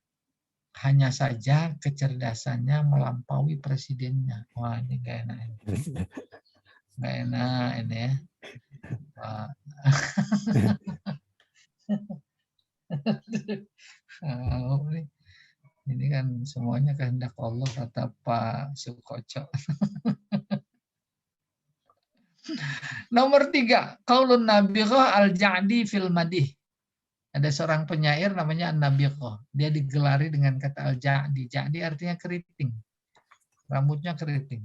Hanya saja kecerdasannya melampaui presidennya. Wah, ini gak enak. Gak enak ini ya. Wah. Ini kan semuanya kehendak Allah, kata Pak Sukoco. Nomor 3, qaulun nabighah al-Ja'di fil madih. Ada seorang penyair namanya An-Nabighah. Dia digelari dengan kata al-Ja'di. Ja'di artinya keriting. Rambutnya keriting.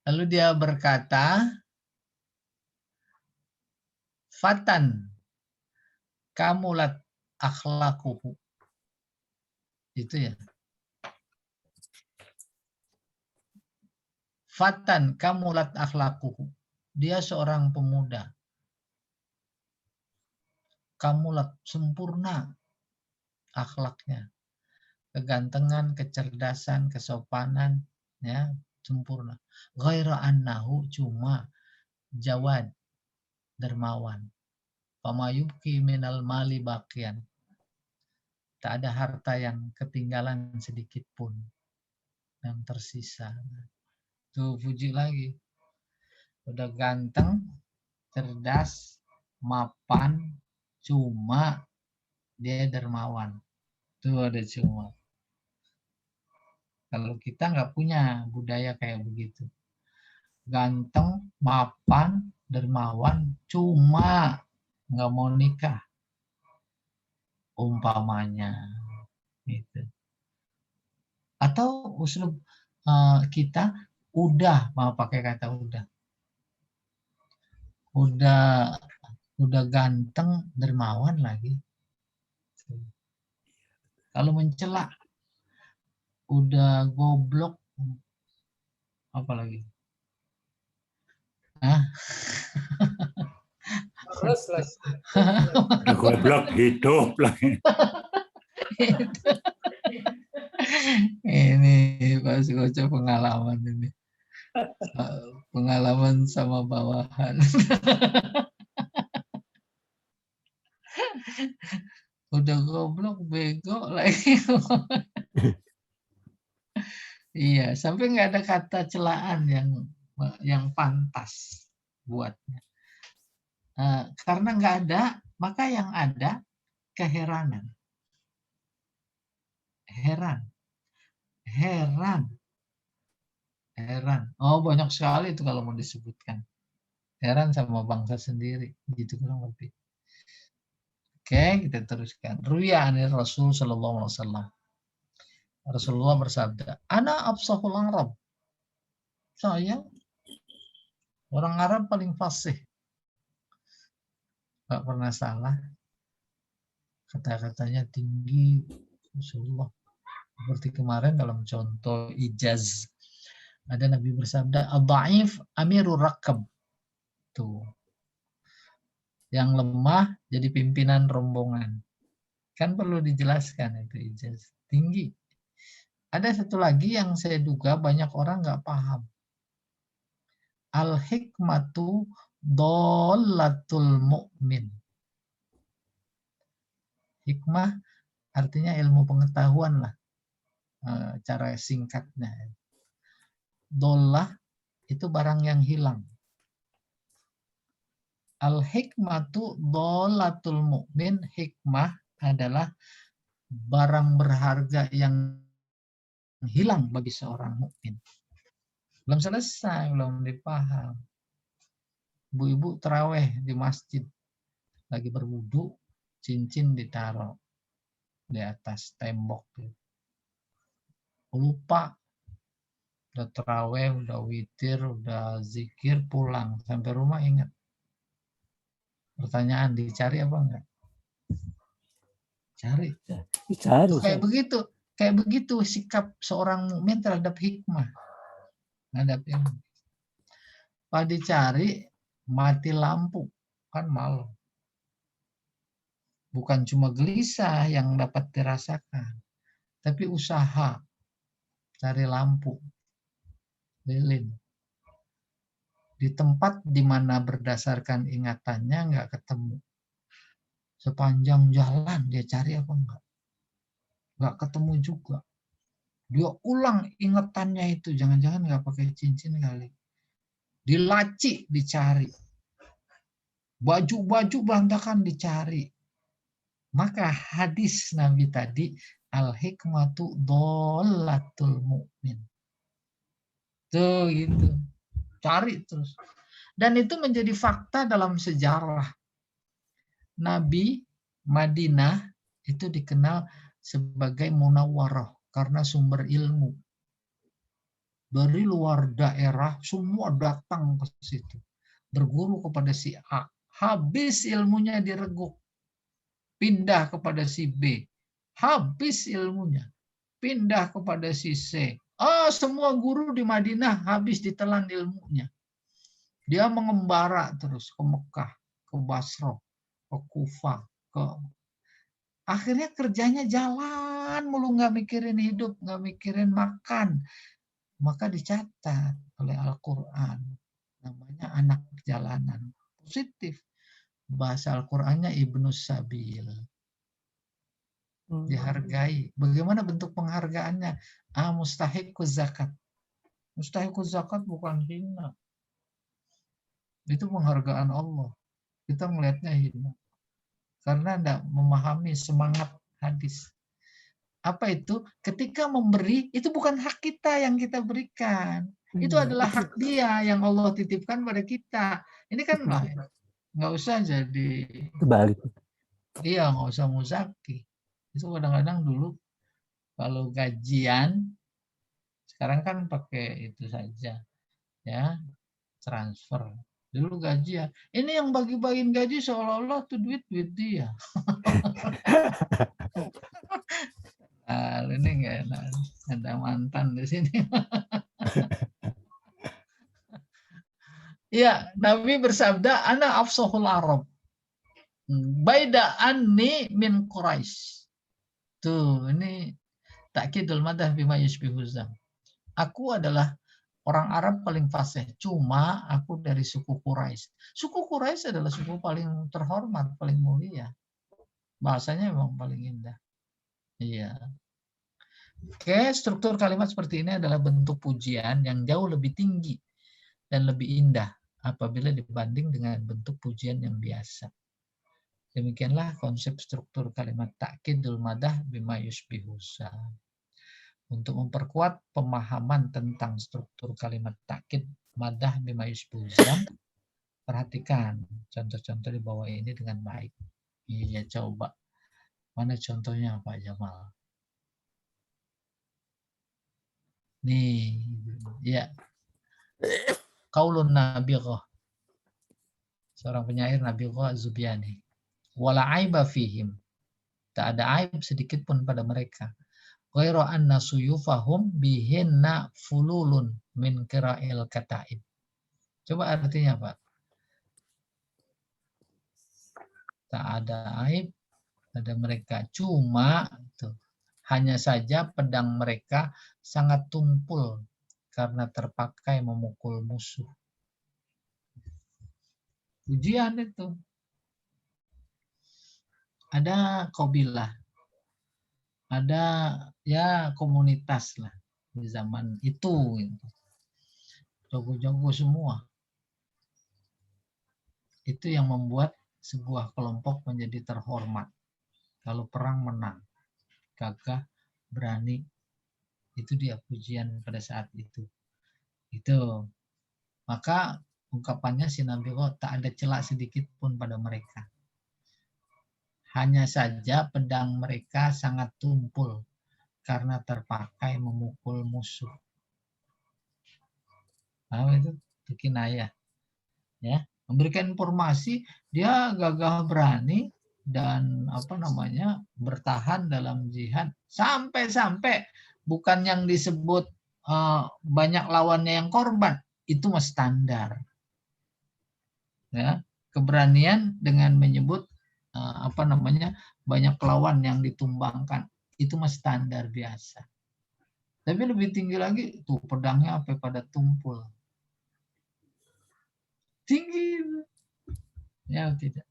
Lalu dia berkata, Fatan kamulat akhlakuhu. Itu ya. Fatan kamulat akhlakuhu. Dia seorang pemuda. Kamulat, sempurna akhlaknya. Kegantengan, kecerdasan, kesopanan, ya, sempurna. Ghaira annahu, cuma jawad, dermawan. Pamayubki minal mali baqian. Tak ada harta yang ketinggalan sedikit pun yang tersisa. Tuh puji lagi. Udah ganteng, cerdas, mapan, cuma dia dermawan. Tuh ada cuma. Kalau kita nggak punya budaya kayak begitu. Ganteng, mapan, dermawan, cuma nggak mau nikah. Umpamanya. Gitu. Atau uslub kita udah, mau pakai kata udah. Udah ganteng, dermawan lagi. Kalau mencela, udah goblok, apa lagi? Terus lagi. Udah goblok hidup lagi. Ini Pak Sukoco pengalaman ini. Pengalaman sama bawahan. Udah goblok, bego lagi. Iya, sampai nggak ada kata celaan yang pantas buatnya. Karena nggak ada, maka yang ada keheranan. Heran. Oh, banyak sekali itu kalau mau disebutkan. Heran sama bangsa sendiri, gitu kurang lebih. Oke, kita teruskan. Ruya anil Rasul sallallahu alaihi wasallam. Rasulullah bersabda, "Ana afsahul Arab." Saya orang Arab paling fasih. Gak pernah salah. Kata-katanya tinggi. Rasulullah. Seperti kemarin dalam contoh ijaz. Ada Nabi bersabda, "Ad-dha'if amirur rakab." Tuh. Yang lemah jadi pimpinan rombongan. Kan perlu dijelaskan itu ijaz. Tinggi. Ada satu lagi yang saya duga banyak orang nggak paham. Al-hikmatu dholatul mu'min. Hikmah artinya ilmu pengetahuan lah. Cara singkatnya. Dolah itu barang yang hilang. Al-hikmatu dholatul mu'min. Hikmah adalah barang berharga yang hilang bagi seorang mukmin. Belum selesai, belum dipaham. Ibu-ibu terawih di masjid, lagi berwudu, cincin ditaruh di atas tembok. Lupa, udah terawih, udah witir, udah zikir, pulang. Sampai rumah ingat. Pertanyaan, dicari apa enggak? Cari. Kayak begitu sikap seorang mukmin terhadap hikmah. Pak dicari, mati lampu, kan malu. Bukan cuma gelisah yang dapat dirasakan, tapi usaha cari lampu, lilin. Di tempat di mana berdasarkan ingatannya nggak ketemu. Sepanjang jalan dia cari apa enggak? Nggak ketemu juga. Dia ulang ingatannya itu, jangan-jangan nggak pakai cincin kali. Di laci dicari. Baju-baju berantakan dicari. Maka hadis Nabi tadi, al-hikmatu dholatul mu'min. Tuh gitu. Cari terus. Dan itu menjadi fakta dalam sejarah. Nabi Madinah itu dikenal sebagai munawwarah karena sumber ilmu. Dari luar daerah semua datang ke situ. Berguru kepada si A. Habis ilmunya direguk. Pindah kepada si B. Habis ilmunya. Pindah kepada si C. Semua guru di Madinah habis ditelan ilmunya. Dia mengembara terus ke Mekah, ke Basra, ke Kufah, akhirnya kerjanya jalan mulu, nggak mikirin hidup, nggak mikirin makan. Maka dicatat oleh Al-Quran. Namanya anak jalanan. Positif. Bahasa Al-Qurannya Ibnus Sabil. Dihargai. Bagaimana bentuk penghargaannya? Mustahiquz zakat. Mustahiquz zakat bukan hina. Itu penghargaan Allah. Kita melihatnya hina. Karena tidak memahami semangat hadis. Apa itu? Ketika memberi, itu bukan hak kita yang kita berikan. Itu adalah hak dia yang Allah titipkan pada kita. Ini kan lain. Nggak usah jadi. Terbalik. Iya, nggak usah muzaki. Itu kadang-kadang dulu kalau gajian, sekarang kan pakai itu saja, ya, transfer. Dulu gajian. Ini yang bagi-bagiin gaji seolah-olah tuh duit dia. Ini nggak enak. Ada mantan di sini. Ya, Nabi bersabda, ana afsahul Arab. Baida anni min Quraisy. Tuh, ini takkidul madah bima yushbihu zam. Aku adalah orang Arab paling fasih, cuma aku dari suku Quraisy. Suku Quraisy adalah suku paling terhormat, paling mulia. Bahasanya memang paling indah. Iya. Oke, struktur kalimat seperti ini adalah bentuk pujian yang jauh lebih tinggi dan lebih indah apabila dibanding dengan bentuk pujian yang biasa. Demikianlah konsep struktur kalimat takkidul madah bima yushbihu zam. Untuk memperkuat pemahaman tentang struktur kalimat takkid madah bima yushbihu zam, perhatikan contoh-contoh di bawah ini dengan baik. Iya, coba. Mana contohnya Pak Jamal? Nih, ya. Qaulun Nabighah. Seorang penyair Nabighah Az-Zubyani. Wala aiba fihim. Tak ada aib sedikit pun pada mereka. Ghairu anna suyufahum bihinna fululun min qira'il kataib. Coba artinya, Pak. Tak ada aib pada mereka. Cuma tuh, hanya saja pedang mereka sangat tumpul karena terpakai memukul musuh. Ujian itu. Ada qabilah, ada ya komunitas lah di zaman itu, gitu. Jago-jago semua. Itu yang membuat sebuah kelompok menjadi terhormat. Kalau perang menang, gagah, berani, itu dia pujian pada saat itu. Itu. Maka ungkapannya si Nabi tak ada celah sedikit pun pada mereka. Hanya saja pedang mereka sangat tumpul karena terpakai memukul musuh. Nah, itu kinayah. Ya, memberikan informasi dia gagah berani dan bertahan dalam jihad sampai bukan yang disebut banyak lawannya yang korban, itu mah standar. Ya, keberanian dengan menyebut banyak lawan yang ditumbangkan, itu mah standar biasa. Tapi lebih tinggi lagi tuh pedangnya sampai pada tumpul. Ya tidak.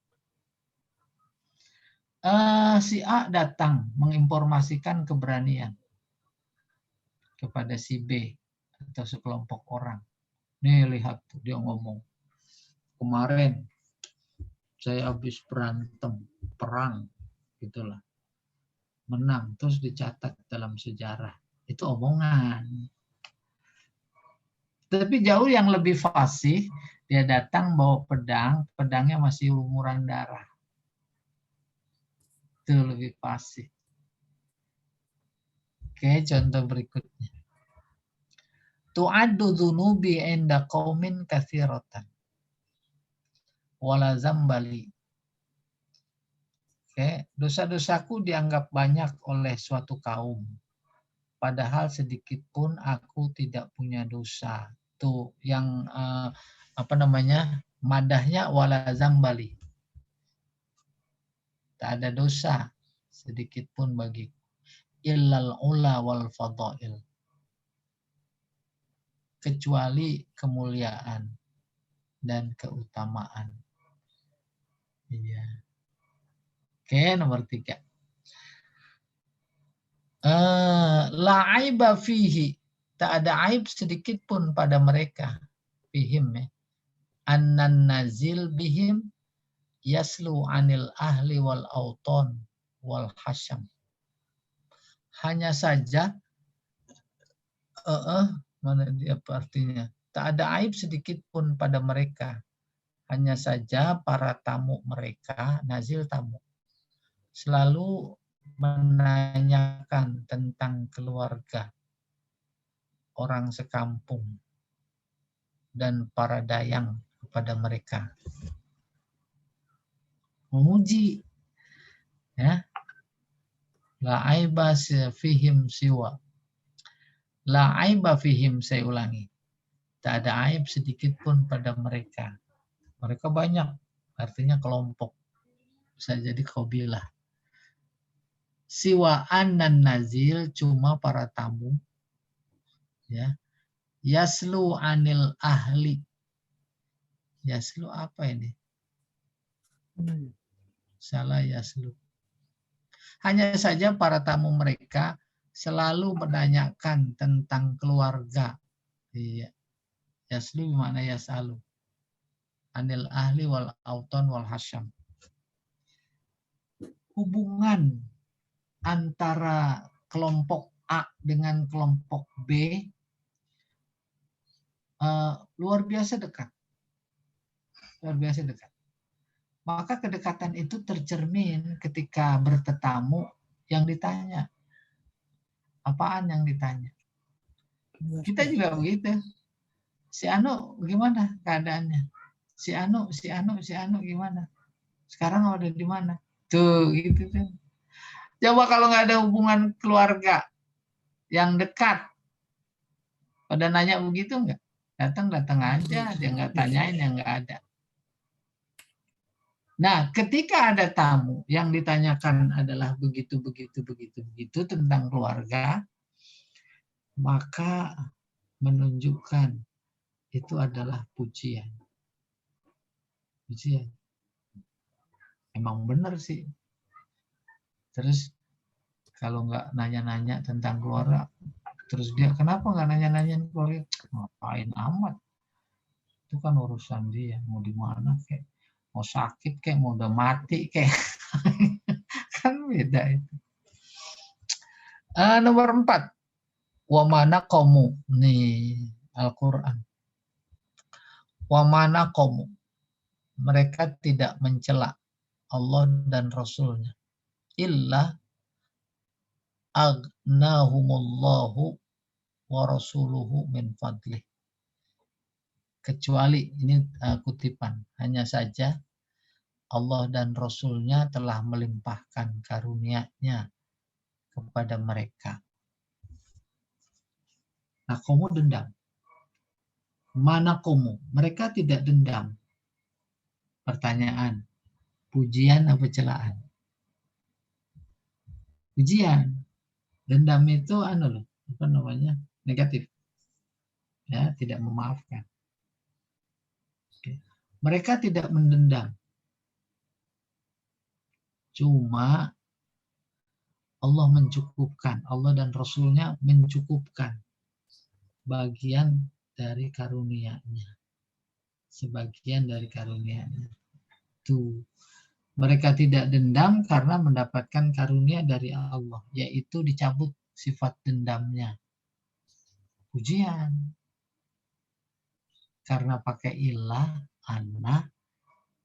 Si A datang menginformasikan keberanian kepada si B atau sekelompok orang. Nih lihat tuh dia ngomong, kemarin saya habis berantem, perang, gitulah, menang, terus dicatat dalam sejarah. Itu omongan. Tapi jauh yang lebih fasih, dia datang bawa pedang, pedangnya masih lumuran darah. Itu lebih fasih. Oke, contoh berikutnya. Tu'addu dzunubi inda qaumin katsiratan. Wala zambali. Oke, dosa-dosaku dianggap banyak oleh suatu kaum. Padahal sedikit pun aku tidak punya dosa. Tuh yang madahnya wala zambali. Tak ada dosa sedikit pun bagiku. Illal ula wal fadail. Kecuali kemuliaan dan keutamaan. Iya. Oke, nomor 3. La aiba fihi. Tak ada aib sedikit pun pada mereka. Fihim ya. Annan nazil bihim yaslu anil ahli wal auton wal hasyam. Hanya saja mana dia artinya? Tak ada aib sedikit pun pada mereka. Hanya saja para tamu mereka, nazil tamu, selalu menanyakan tentang keluarga, orang sekampung, dan para dayang kepada mereka. Memuji. Ya. La aiba fihim siwa. La aiba fihim, saya ulangi. Tak ada aib sedikit pun pada mereka. Mereka banyak, artinya kelompok. Bisa jadi qabilah. Siwa annan nazil, cuma para tamu. Ya. Yaslu anil ahli. Yaslu apa ini? Salah yaslu. Hanya saja para tamu mereka selalu menanyakan tentang keluarga. Iya. Yaslu mana yasalu. Anil ahli wal auton wal hasyam. Hubungan antara kelompok A dengan kelompok B luar biasa dekat. Luar biasa dekat. Maka kedekatan itu tercermin ketika bertetamu yang ditanya. Apaan yang ditanya? Kita juga begitu. Si Anu gimana keadaannya? Si Anu gimana? Sekarang ada di mana? Tuh gitu tuh. Coba kalau nggak ada hubungan keluarga yang dekat, pada nanya begitu nggak? Datang aja, dia nggak tanyain yang nggak ada. Nah, ketika ada tamu yang ditanyakan adalah begitu tentang keluarga, maka menunjukkan itu adalah pujian. Pujian. Emang benar sih. Terus kalau nggak nanya-nanya tentang keluarga, terus dia kenapa nggak nanya-nanya keluarga? Ngapain amat? Itu kan urusan dia. Mau di mana kayak? Mau sakit kayak, mau udah mati kayak. Kan beda itu. Nomor 4. Wa mana qamu. Nih Al-Quran. Wa mana qamu. Mereka tidak mencela Allah dan Rasulnya. Illa aghnahumullahu wa rasuluhu min fadlih. Kecuali, ini kutipan, hanya saja Allah dan Rasulnya telah melimpahkan karunia-Nya kepada mereka. Nah, kamu dendam. Mana kamu? Mereka tidak dendam. Pertanyaan, pujian apa celaan? Pujian. Dendam itu negatif. Ya, tidak memaafkan. Mereka tidak mendendam. Cuma Allah mencukupkan, Allah dan Rasulnya mencukupkan bagian dari karunia-Nya. Sebagian dari karunia-Nya. Tuh. Mereka tidak dendam karena mendapatkan karunia dari Allah, yaitu dicabut sifat dendamnya. Pujian. Karena pakai ilah, anna,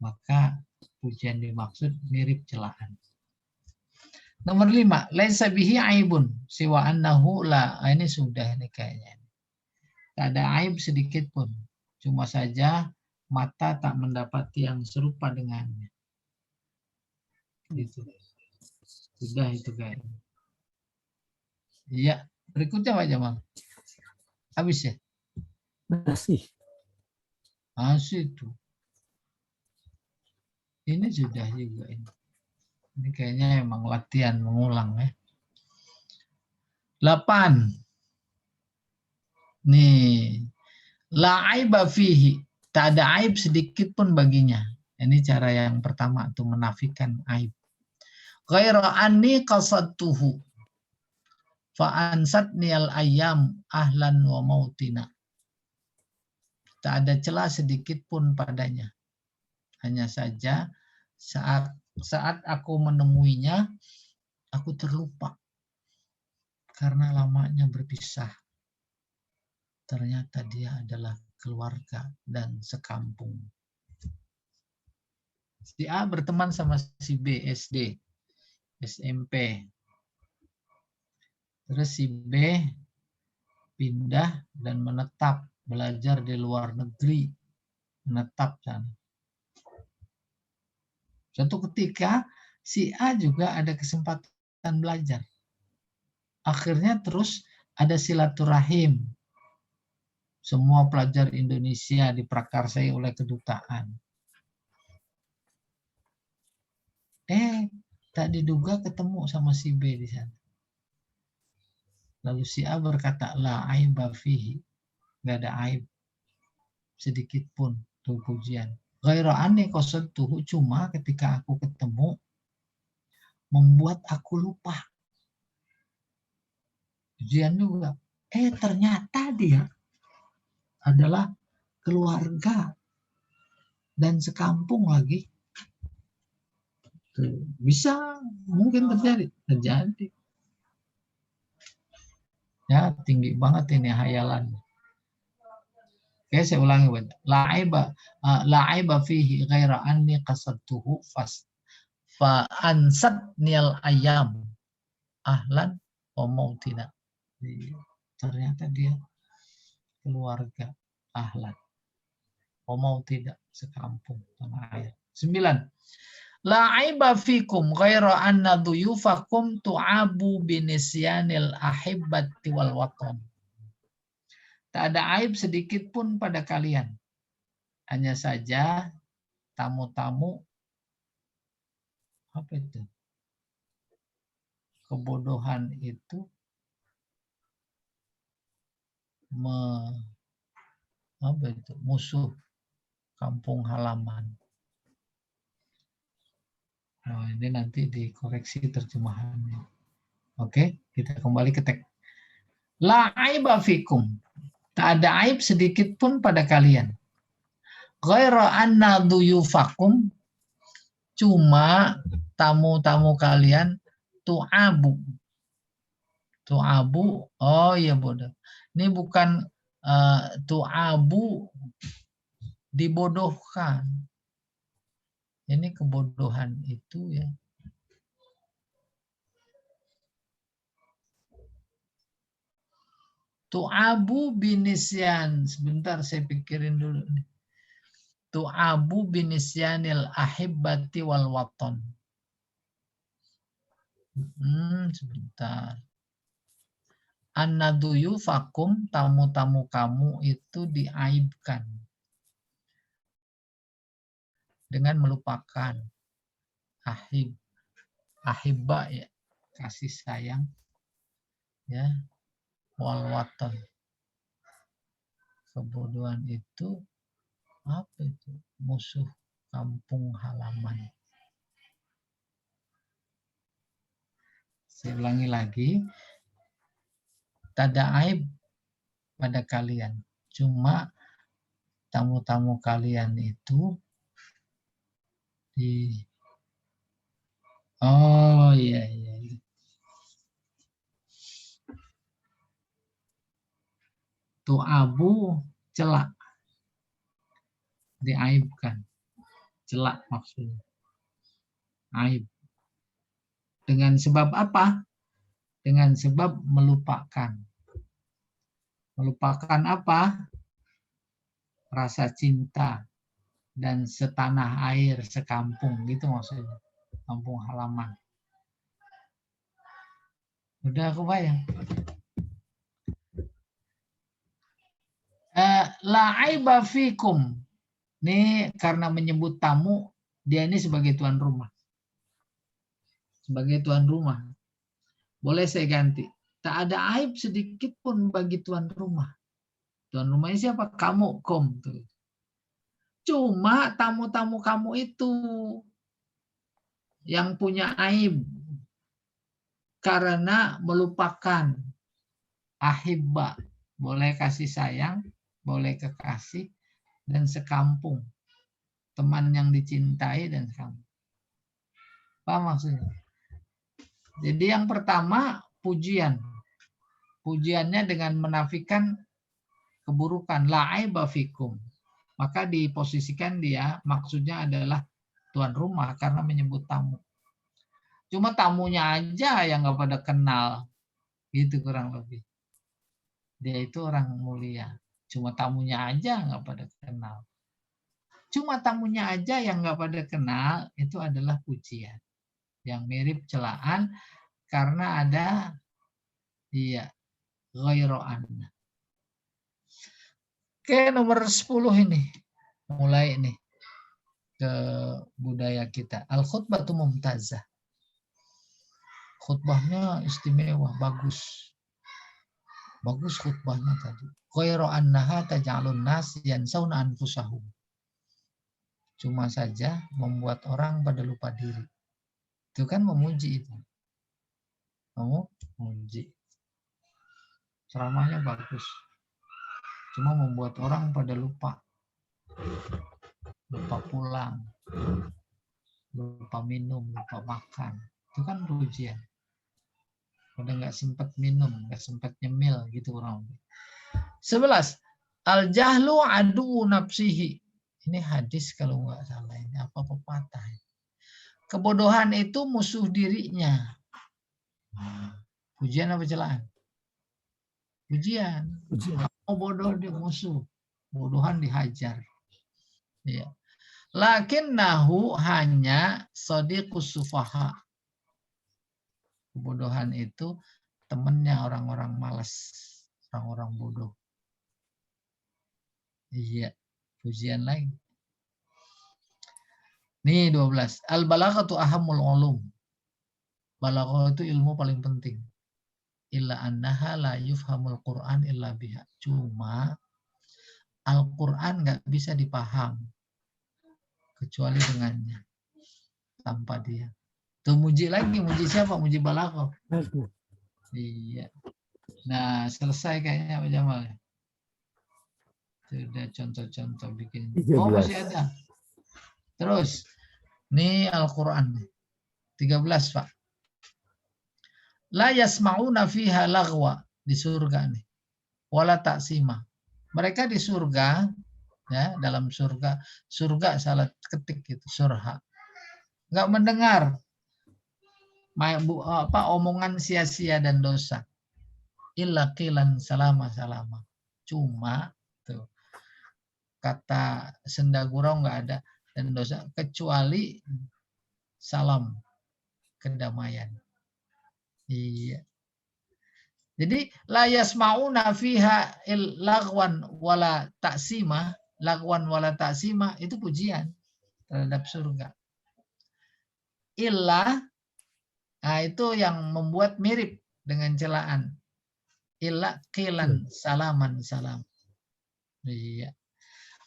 maka pujian dimaksud mirip celaan. Nomor 5, laisa bihi aibun siwa annahu la. Ini sudah nih kayaknya. Tak ada aib sedikit pun. Cuma saja mata tak mendapati yang serupa dengannya. Gitu. Sudah itu kayaknya. Iya, berikutnya Pak Jamal. Habis ya? Masih. Masih itu. Ini sudah juga ini. Ini kayaknya emang latihan mengulang ya. 8. Nih. La aiba fihi. Tak ada aib sedikit pun baginya. Ini cara yang pertama untuk menafikan aib. Ghaira anni qasadtuhu. Fa'ansatni al-ayyam ahlan wa mautina. Tak ada celah sedikit pun padanya. Hanya saja saat aku menemuinya, aku terlupa karena lamanya berpisah. Ternyata dia adalah keluarga dan sekampung. Si A berteman sama si B SD, SMP. Terus si B pindah dan menetap, belajar di luar negeri, menetap sana. Suatu ketika si A juga ada kesempatan belajar. Akhirnya terus ada silaturahim. Semua pelajar Indonesia diprakarsai oleh kedutaan. Tak diduga ketemu sama si B di sana. Lalu si A berkata, la aiba fihi. Gak ada aib sedikit pun. Tuh pujian. Ghaira anni qasadtuhu, cuma ketika aku ketemu membuat aku lupa. Pujian juga. Ternyata dia adalah keluarga dan sekampung lagi. Tuh, bisa mungkin terjadi. Ya, tinggi banget ini hayalan. Oke, saya ulangi. La aiba fihi ghaira anni qasadtuhu fa ansatnil ayam ahlan wa mautina. Ternyata dia keluarga ahlan wa mautina, sekampung tanah air. 9. La aiba fikum ghaira anna duyufakum tu'abu binisyanil ahibbati wal watan. Tak ada aib sedikit pun pada kalian. Hanya saja tamu-tamu apa itu? Kebodohan itu musuh kampung halaman. Nah, ini nanti dikoreksi terjemahannya. Oke, kita kembali ke teks. La aiba fikum. Tak ada aib sedikit pun pada kalian. Ghaira anna duyufakum, cuma tamu-tamu kalian tu'abu. Tu'abu, oh iya bodoh. Ini bukan tu'abu dibodohkan. Ini kebodohan itu ya. Tu'abu binisyan. Sebentar saya pikirin dulu. Tu'abu binisyanil ahibbati wal watan. Sebentar. Annaduyu fakum, tamu-tamu kamu itu diaibkan dengan melupakan ahibba ya, kasih sayang ya, wal watan. Kebodohan itu apa itu? Musuh kampung halaman. Saya ulangi lagi. Tak ada aib pada kalian. Cuma tamu-tamu kalian itu oh iya. Tuh abu celak. Diaibkan. Celak maksudnya. Aib. Dengan sebab apa? Dengan sebab melupakan. Melupakan apa? Rasa cinta dan setanah air, sekampung, gitu maksudnya. Kampung halaman. Udah kebayang? La aiba fikum. Ini karena menyebut tamu, dia ini sebagai tuan rumah. Sebagai tuan rumah. Boleh saya ganti. Tak ada aib sedikit pun bagi tuan rumah. Tuan rumahnya siapa? Kamu, kom. Cuma tamu-tamu kamu itu yang punya aib. Karena melupakan ahibba. Boleh kasih sayang, boleh kekasih, dan sekampung. Teman yang dicintai dan sekampung. Apa maksudnya? Jadi yang pertama, pujian. Pujiannya dengan menafikan keburukan. La aiba fikum. Maka diposisikan dia maksudnya adalah tuan rumah karena menyebut tamu. Cuma tamunya aja yang nggak pada kenal. Gitu kurang lebih. Dia itu orang mulia. Cuma tamunya aja nggak pada kenal. Cuma tamunya aja yang nggak pada kenal itu adalah pujian. Yang mirip celaan karena ada ghairu anna. Oke, nomor 10 ini. Mulai nih ke budaya kita. Al-khutbatu mumtazah. Khutbahnya istimewa, bagus. Bagus khutbahnya tadi. Ghairu annaha taj'alun nas yansawna anfusahum. Cuma saja membuat orang pada lupa diri. Itu kan memuji itu. Memuji. Ceramahnya bagus. Cuma membuat orang pada lupa. Lupa pulang. Lupa minum, lupa makan. Itu kan pujian. Udah nggak sempat minum, nggak sempat nyemil gitu orang. 11. Al-jahlu adu nafsihi. Ini hadis kalau nggak salah. Ini apa pepatah? Kebodohan itu musuh dirinya. Pujian apa celaan? Pujian. Oh, bodoh dia musuh. Bodohan dihajar. Ya. Lakinnahu hanya sadiqus sufaha. Kebodohan itu temannya orang-orang malas, orang-orang bodoh. Iya, pujian lagi. Nih 12. Al-balaghatu ahammul ulum. Balaghah itu ilmu paling penting. Illa annaha la yufhamul Qur'an illa biha. Cuma Al-Qur'an nggak bisa dipaham kecuali dengannya. Tanpa dia. Tuh muji lagi, muji siapa? Muji balaghah. Iya. Nah, selesai kayaknya Pak Jamal. Sudah contoh-contoh bikin. Oh, masih ada. Terus, ini Al-Quran. 13, Pak. La yasma'una fiha lagwa. Di surga nih. Wala taksima. Mereka di surga, ya, dalam surga. Surga salah ketik gitu, surha. Nggak mendengar omongan sia-sia dan dosa. Illa qilan salama. Cuma tuh kata senda gurau nggak ada dan dosa kecuali salam, kedamaian. Iya. Jadi la yasmauna fiha lagwan wala taksima, itu pujian terhadap surga. Illa, nah itu yang membuat mirip dengan celaan. Illa qilan salam. Iya.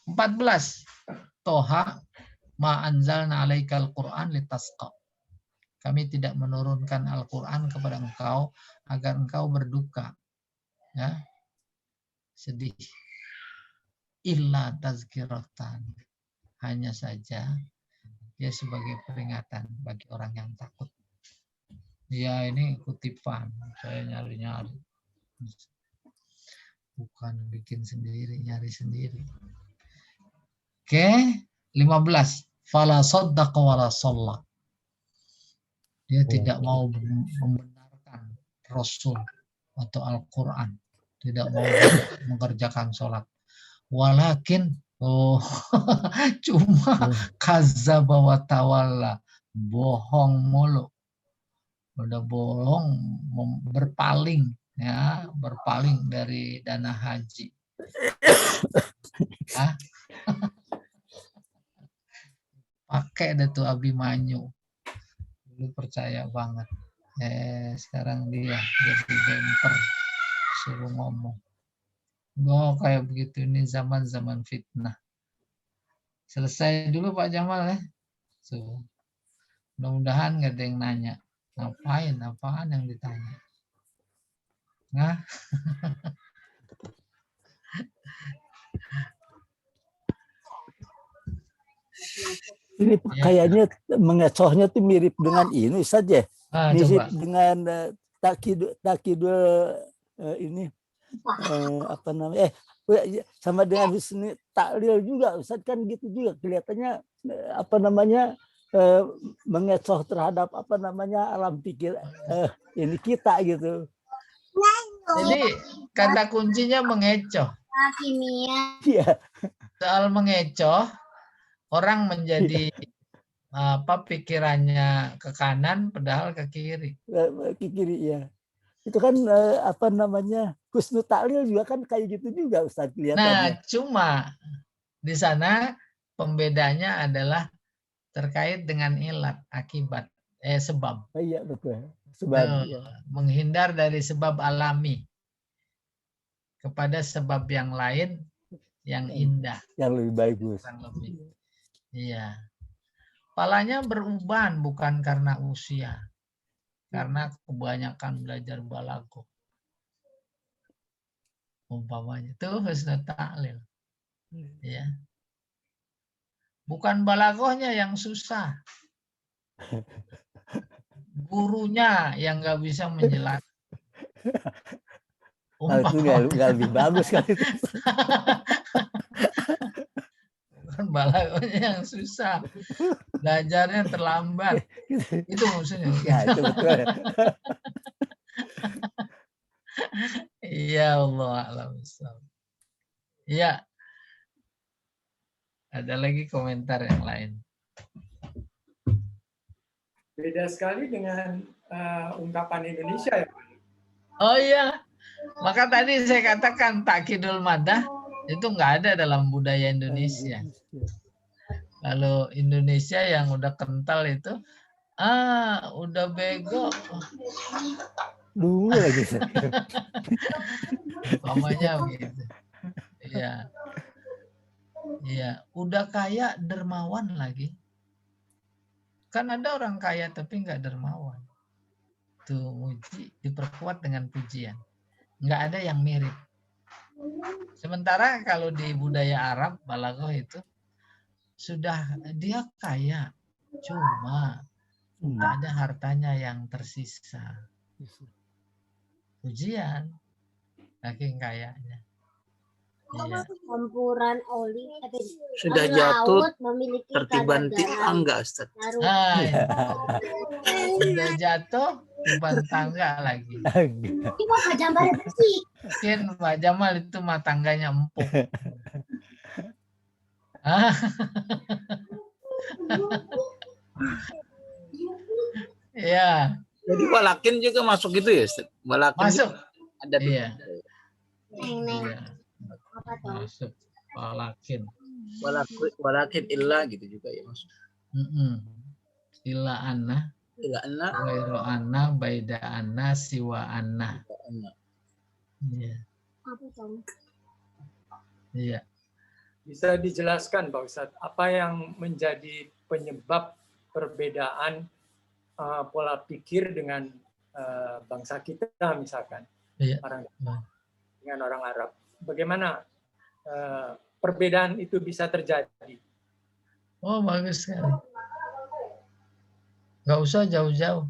14. Toha ma anzalna alaikal Qur'an litasqa. Kami tidak menurunkan Al-Quran kepada engkau agar engkau berduka, ya, sedih. Illa tazkiratan, hanya saja dia sebagai peringatan bagi orang yang takut. Ya, ini kutipan, saya nyari-nyari, bukan bikin sendiri, nyari sendiri. Oke, 15. Fala saddaqa wala shalla. Dia tidak mau membenarkan Rasul atau Al-Quran, tidak mau mengerjakan sholat. Walakin, cuma kadzdzaba wa tawalla, bohong mulu. Udah bohong, berpaling, ya, berpaling dari dana haji. Hah? Pakai deh tuh Abimanyu. Dulu percaya banget. Sekarang dia jadi bemper, suruh ngomong. Kayak begitu, ini zaman-zaman fitnah. Selesai dulu Pak Jamal ya. So, mudah-mudahan nggak ada yang nanya. Ngapain? Apaan yang ditanya? Nah. Ini kayaknya mengecohnya tuh mirip dengan ini saja. Mirip Coba. dengan takidul ini apa namanya? Sama dengan husni taklil juga, Ustaz, kan gitu juga kelihatannya apa namanya mengecoh terhadap apa namanya alam pikir ini kita gitu. Jadi kata kuncinya mengecoh. Iya. Soal mengecoh, orang menjadi pikirannya ke kanan padahal ke kiri. Ke kiri ya. Itu kan apa namanya? Husnul taklil juga kan kayak gitu juga, Ustaz, kelihatannya. Nah, cuma di sana pembedanya adalah terkait dengan ilat, akibat, sebab. Iya, betul. Sebab ya. Menghindar dari sebab alami kepada sebab yang lain yang indah. Yang lebih bagus. Iya. Palanya beruban bukan karena usia. Karena kebanyakan belajar balaghah. Umpamanya itu husnul ta'lil. Ya. Bukan balaghahnya yang susah. Gurunya yang nggak bisa menjelaskan. Itu nggak lebih bagus kan itu. Bukan balaghahnya yang susah. Belajarnya terlambat. Itu maksudnya. Ya, itu betul. Iya, Allah a'lam. Iya. Ada lagi komentar yang lain. Beda sekali dengan ungkapan Indonesia ya. Oh iya. Maka tadi saya katakan takkidul madah itu nggak ada dalam budaya Indonesia. Kalau Indonesia yang udah kental itu, udah bego. Dulu lagi. Umpamanya begitu. Iya. Iya, udah kaya dermawan lagi. Kan ada orang kaya tapi nggak dermawan. Tuh muji diperkuat dengan pujian. Nggak ada yang mirip. Sementara kalau di budaya Arab, balaghah itu sudah dia kaya, cuma nggak ada hartanya yang tersisa. Pujian, saking kayanya. Iya. Campuran oli Sudah jatuh tertiban tangga, Ustaz. Iya. Sudah jatuh tiban tangga lagi. Mungkin Pak Jamal itu mah tangganya empuk. Iya. Jadi walakin juga masuk itu ya, Ustaz? Walakin Masuk. Ada Iya. Iya. Masuk walakin. Walakin illa gitu juga ya masuk. Illa anna. Illa anna. Ghairu anna, baida anna, siwa anna. Iya. Iya. Bisa dijelaskan Pak Ustadz, apa yang menjadi penyebab perbedaan pola pikir dengan bangsa kita misalkan, Iya. dengan orang Arab. Bagaimana perbedaan itu bisa terjadi? Oh, bagus sekali. Nggak usah jauh-jauh.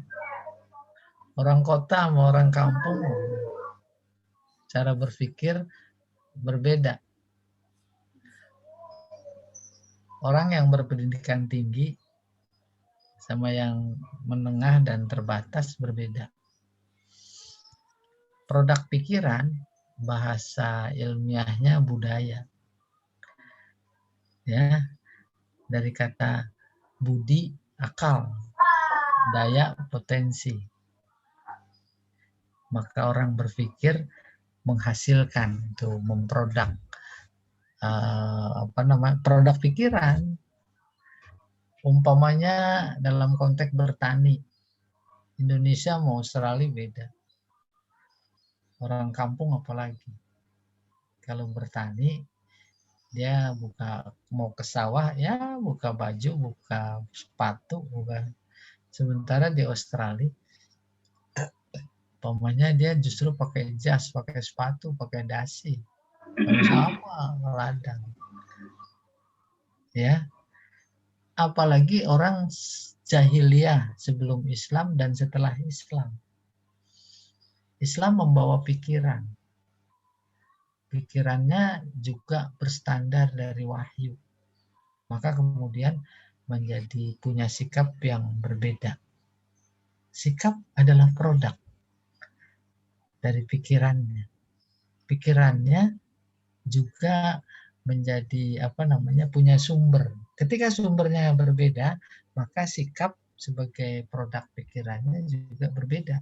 Orang kota sama orang kampung, cara berpikir berbeda. Orang yang berpendidikan tinggi sama yang menengah dan terbatas berbeda. Produk pikiran, bahasa ilmiahnya budaya. Ya, dari kata budi, akal, daya, potensi. Maka orang berpikir menghasilkan, itu memproduk produk pikiran. Umpamanya dalam konteks bertani, Indonesia mau Australia beda. Orang kampung apalagi. Kalau bertani, dia mau ke sawah, ya buka baju, buka sepatu, buka. Sementara di Australia, umpamanya dia justru pakai jas, pakai sepatu, pakai dasi. Sama ladang. Ya. Apalagi orang jahiliyah sebelum Islam dan setelah Islam. Islam membawa pikiran. Pikirannya juga berstandar dari wahyu. Maka kemudian menjadi punya sikap yang berbeda. Sikap adalah produk dari pikirannya. Pikirannya juga menjadi punya sumber. Ketika sumbernya berbeda, maka sikap sebagai produk pikirannya juga berbeda.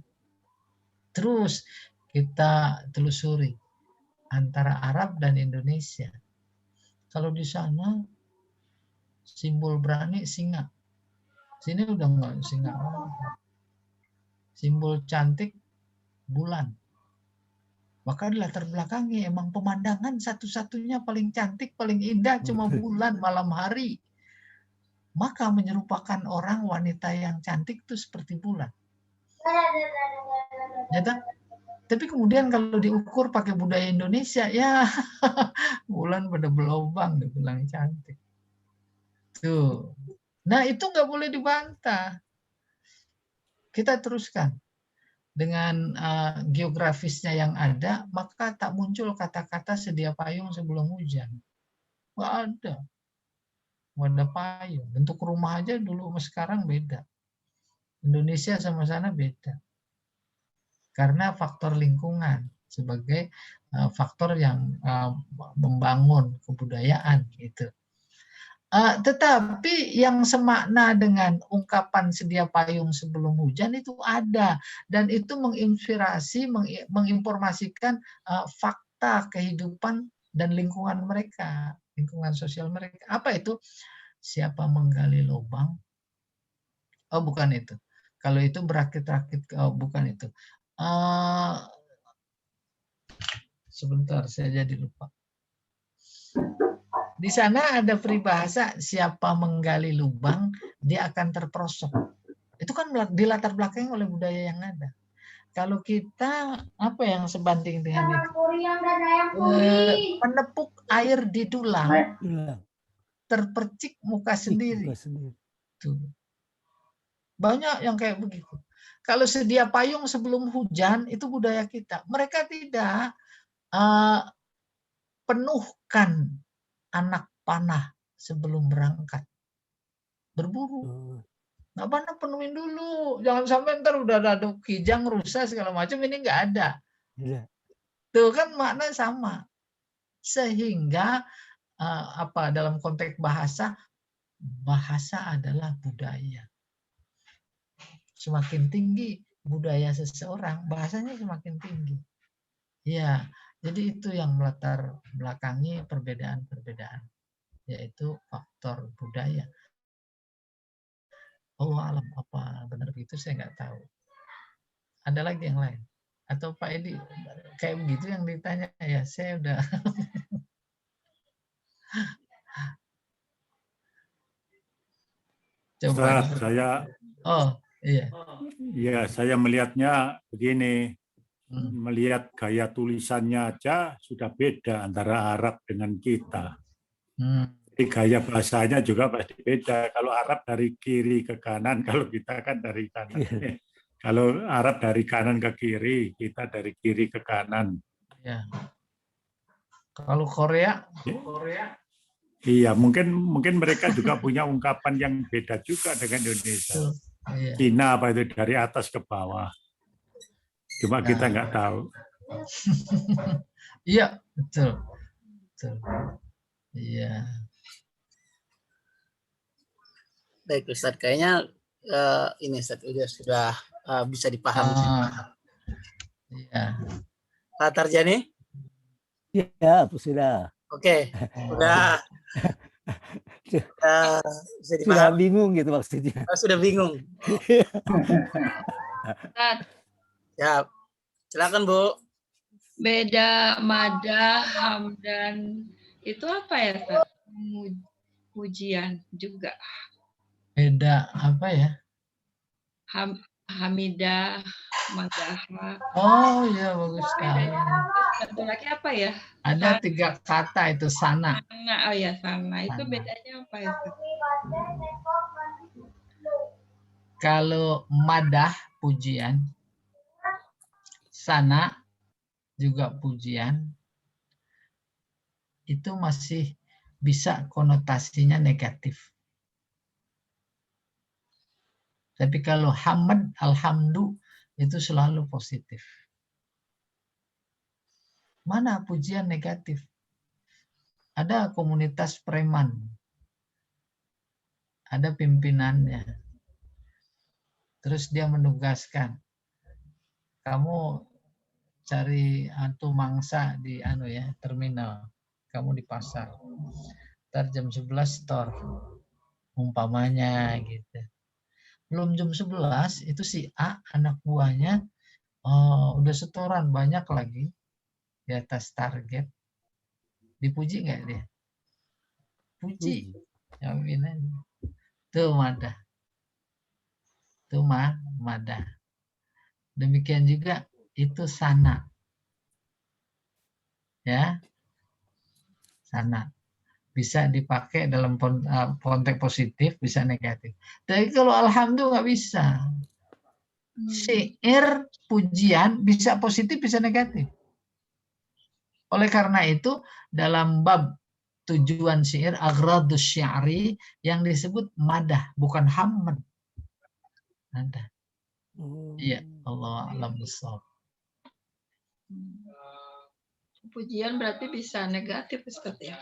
Terus kita telusuri antara Arab dan Indonesia. Kalau di sana simbol berani singa. Sini udah nggak singa. Simbol cantik bulan. Maka di latar belakangnya emang pemandangan satu-satunya paling cantik, paling indah cuma bulan malam hari. Maka menyerupakan orang wanita yang cantik itu seperti bulan. Ya, tapi kemudian kalau diukur pakai budaya Indonesia, ya bulan pada berlubang dibilang cantik. Tuh. Nah itu nggak boleh dibantah. Kita teruskan. Dengan geografisnya yang ada, maka tak muncul kata-kata sedia payung sebelum hujan. Nggak ada. Nggak ada payung. Bentuk rumah aja dulu sama sekarang beda. Indonesia sama sana beda. Karena faktor lingkungan sebagai faktor yang membangun kebudayaan gitu. Tetapi yang semakna dengan ungkapan sedia payung sebelum hujan itu ada, dan itu menginspirasi, menginformasikan fakta kehidupan dan lingkungan mereka, lingkungan sosial mereka. Apa itu? Siapa menggali lubang? Oh, bukan itu. Kalau itu berakit-rakit, bukan itu. Sebentar, saya jadi lupa. Di sana ada peribahasa, siapa menggali lubang, dia akan terperosok. Itu kan di latar belakang oleh budaya yang ada. Kalau kita, apa yang sebanding dengan itu? Menepuk air di tulang, terpercik muka sendiri. Tuh. Banyak yang kayak begitu. Kalau sedia payung sebelum hujan, itu budaya kita. Mereka tidak penuhkan anak panah sebelum berangkat. Berburu. Nggak pernah penuhin dulu. Jangan sampai ntar udah ada kijang, rusak, segala macam. Ini nggak ada. Iya. Tuh kan makna sama. Sehingga dalam konteks bahasa adalah budaya. Semakin tinggi budaya seseorang, bahasanya semakin tinggi. Ya, jadi itu yang melatar belakangi perbedaan-perbedaan, yaitu faktor budaya. Oh alam, apa benar begitu saya nggak tahu. Ada lagi yang lain? Atau Pak Edi kayak begitu yang ditanya ya? Saya udah. Coba. Saya Oh. Iya. Ya, saya melihatnya begini, Hmm. melihat gaya tulisannya aja sudah beda antara Arab dengan kita. Hmm. Jadi gaya bahasanya juga pasti beda. Kalau Arab dari kiri ke kanan, kalau kita kan dari kanan. Kalau Arab dari kanan ke kiri, kita dari kiri ke kanan. Ya. Kalau Korea, Iya, mungkin mereka juga punya ungkapan yang beda juga dengan Indonesia. betul. Iya. Cina apa itu dari atas ke bawah. Cuma kita Nah. nggak tahu. Iya, betul. Betul. Iya. Baik Ustadz, kayaknya ini Ustadz sudah bisa dipahami. Iya. Pak Tarjani? Ya, sudah. Oke, udah bisa Sudah dipahami. bingung gitu maksudnya. Sudah bingung. Ya, silakan Bu. Beda mada, hamdan itu apa ya, Ustaz? Pujian juga. Beda apa ya? Hamidah, madaha. Oh iya, bagus sekali. Satu lagi apa ya? Ada 3 kata itu sana. Sana, oh ya sana. Itu Sana. bedanya apa ya, Ustaz? Kalau madah pujian, sana juga pujian, itu masih bisa konotasinya negatif. Tapi kalau hamd, alhamdu itu selalu positif. Mana pujian negatif? Ada komunitas preman. Ada pimpinannya. Terus dia menugaskan, kamu cari hantu mangsa di terminal. Kamu di pasar. Ntar jam 11 store. Umpamanya gitu. Belum jam 11 itu si A anak buahnya udah setoran banyak lagi di atas target. Dipuji nggak dia? Puji. Jawabin aja. Tuh madah. Tuh madah. Demikian juga itu sana. Ya. Sana. Bisa dipakai dalam konteks positif, bisa negatif. Tapi kalau alhamdulillah nggak bisa. Syair, pujian, bisa positif, bisa negatif. Oleh karena itu, dalam bab tujuan syair, agradus syari, yang disebut madah, bukan hamd. Madah. Iya, Allah alam bissawab. Pujian berarti bisa negatif, Ustaz ya?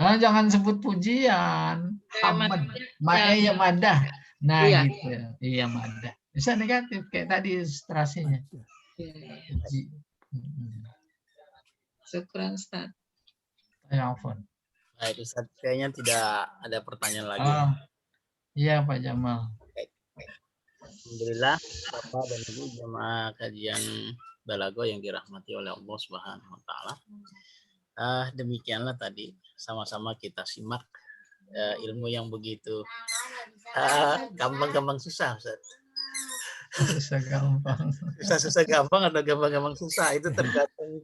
Jangan sebut pujian. Hamd. Ya madah. Nah, iya. gitu. Iya, madah. Bisa negatif kayak tadi ilustrasinya. Puji. Syukran, Ustaz. Ya ampun. Baik Ustaz, kayaknya tidak ada pertanyaan lagi. Iya Pak Jamal. Alhamdulillah Bapak dan Ibu jemaah kajian Balago yang dirahmati oleh Allah Subhanahu wa taala. Demikianlah tadi sama-sama kita simak ilmu yang begitu gampang-gampang susah, Ustaz. Susah gampang. Susah-susah gampang atau gampang-gampang susah itu tergantung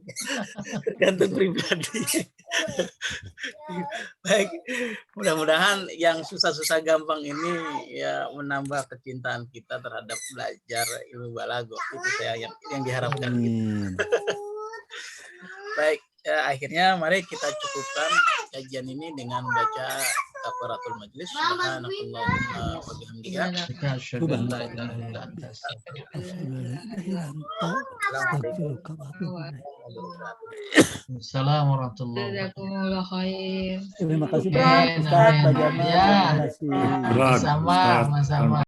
pribadi. Baik, mudah-mudahan yang susah-susah gampang ini ya menambah kecintaan kita terhadap belajar ilmu balago. Itu saya yang diharapkan. Baik, akhirnya mari kita cukupkan kajian ini dengan baca kafaratul majlis. Subhanakallahumma wa bihamdika. Assalamualaikum warahmatullahi Jazakumullah khair. Terima kasih banyak Ustaz, Pak Jamal. Ya. Terima kasih. Sama-sama.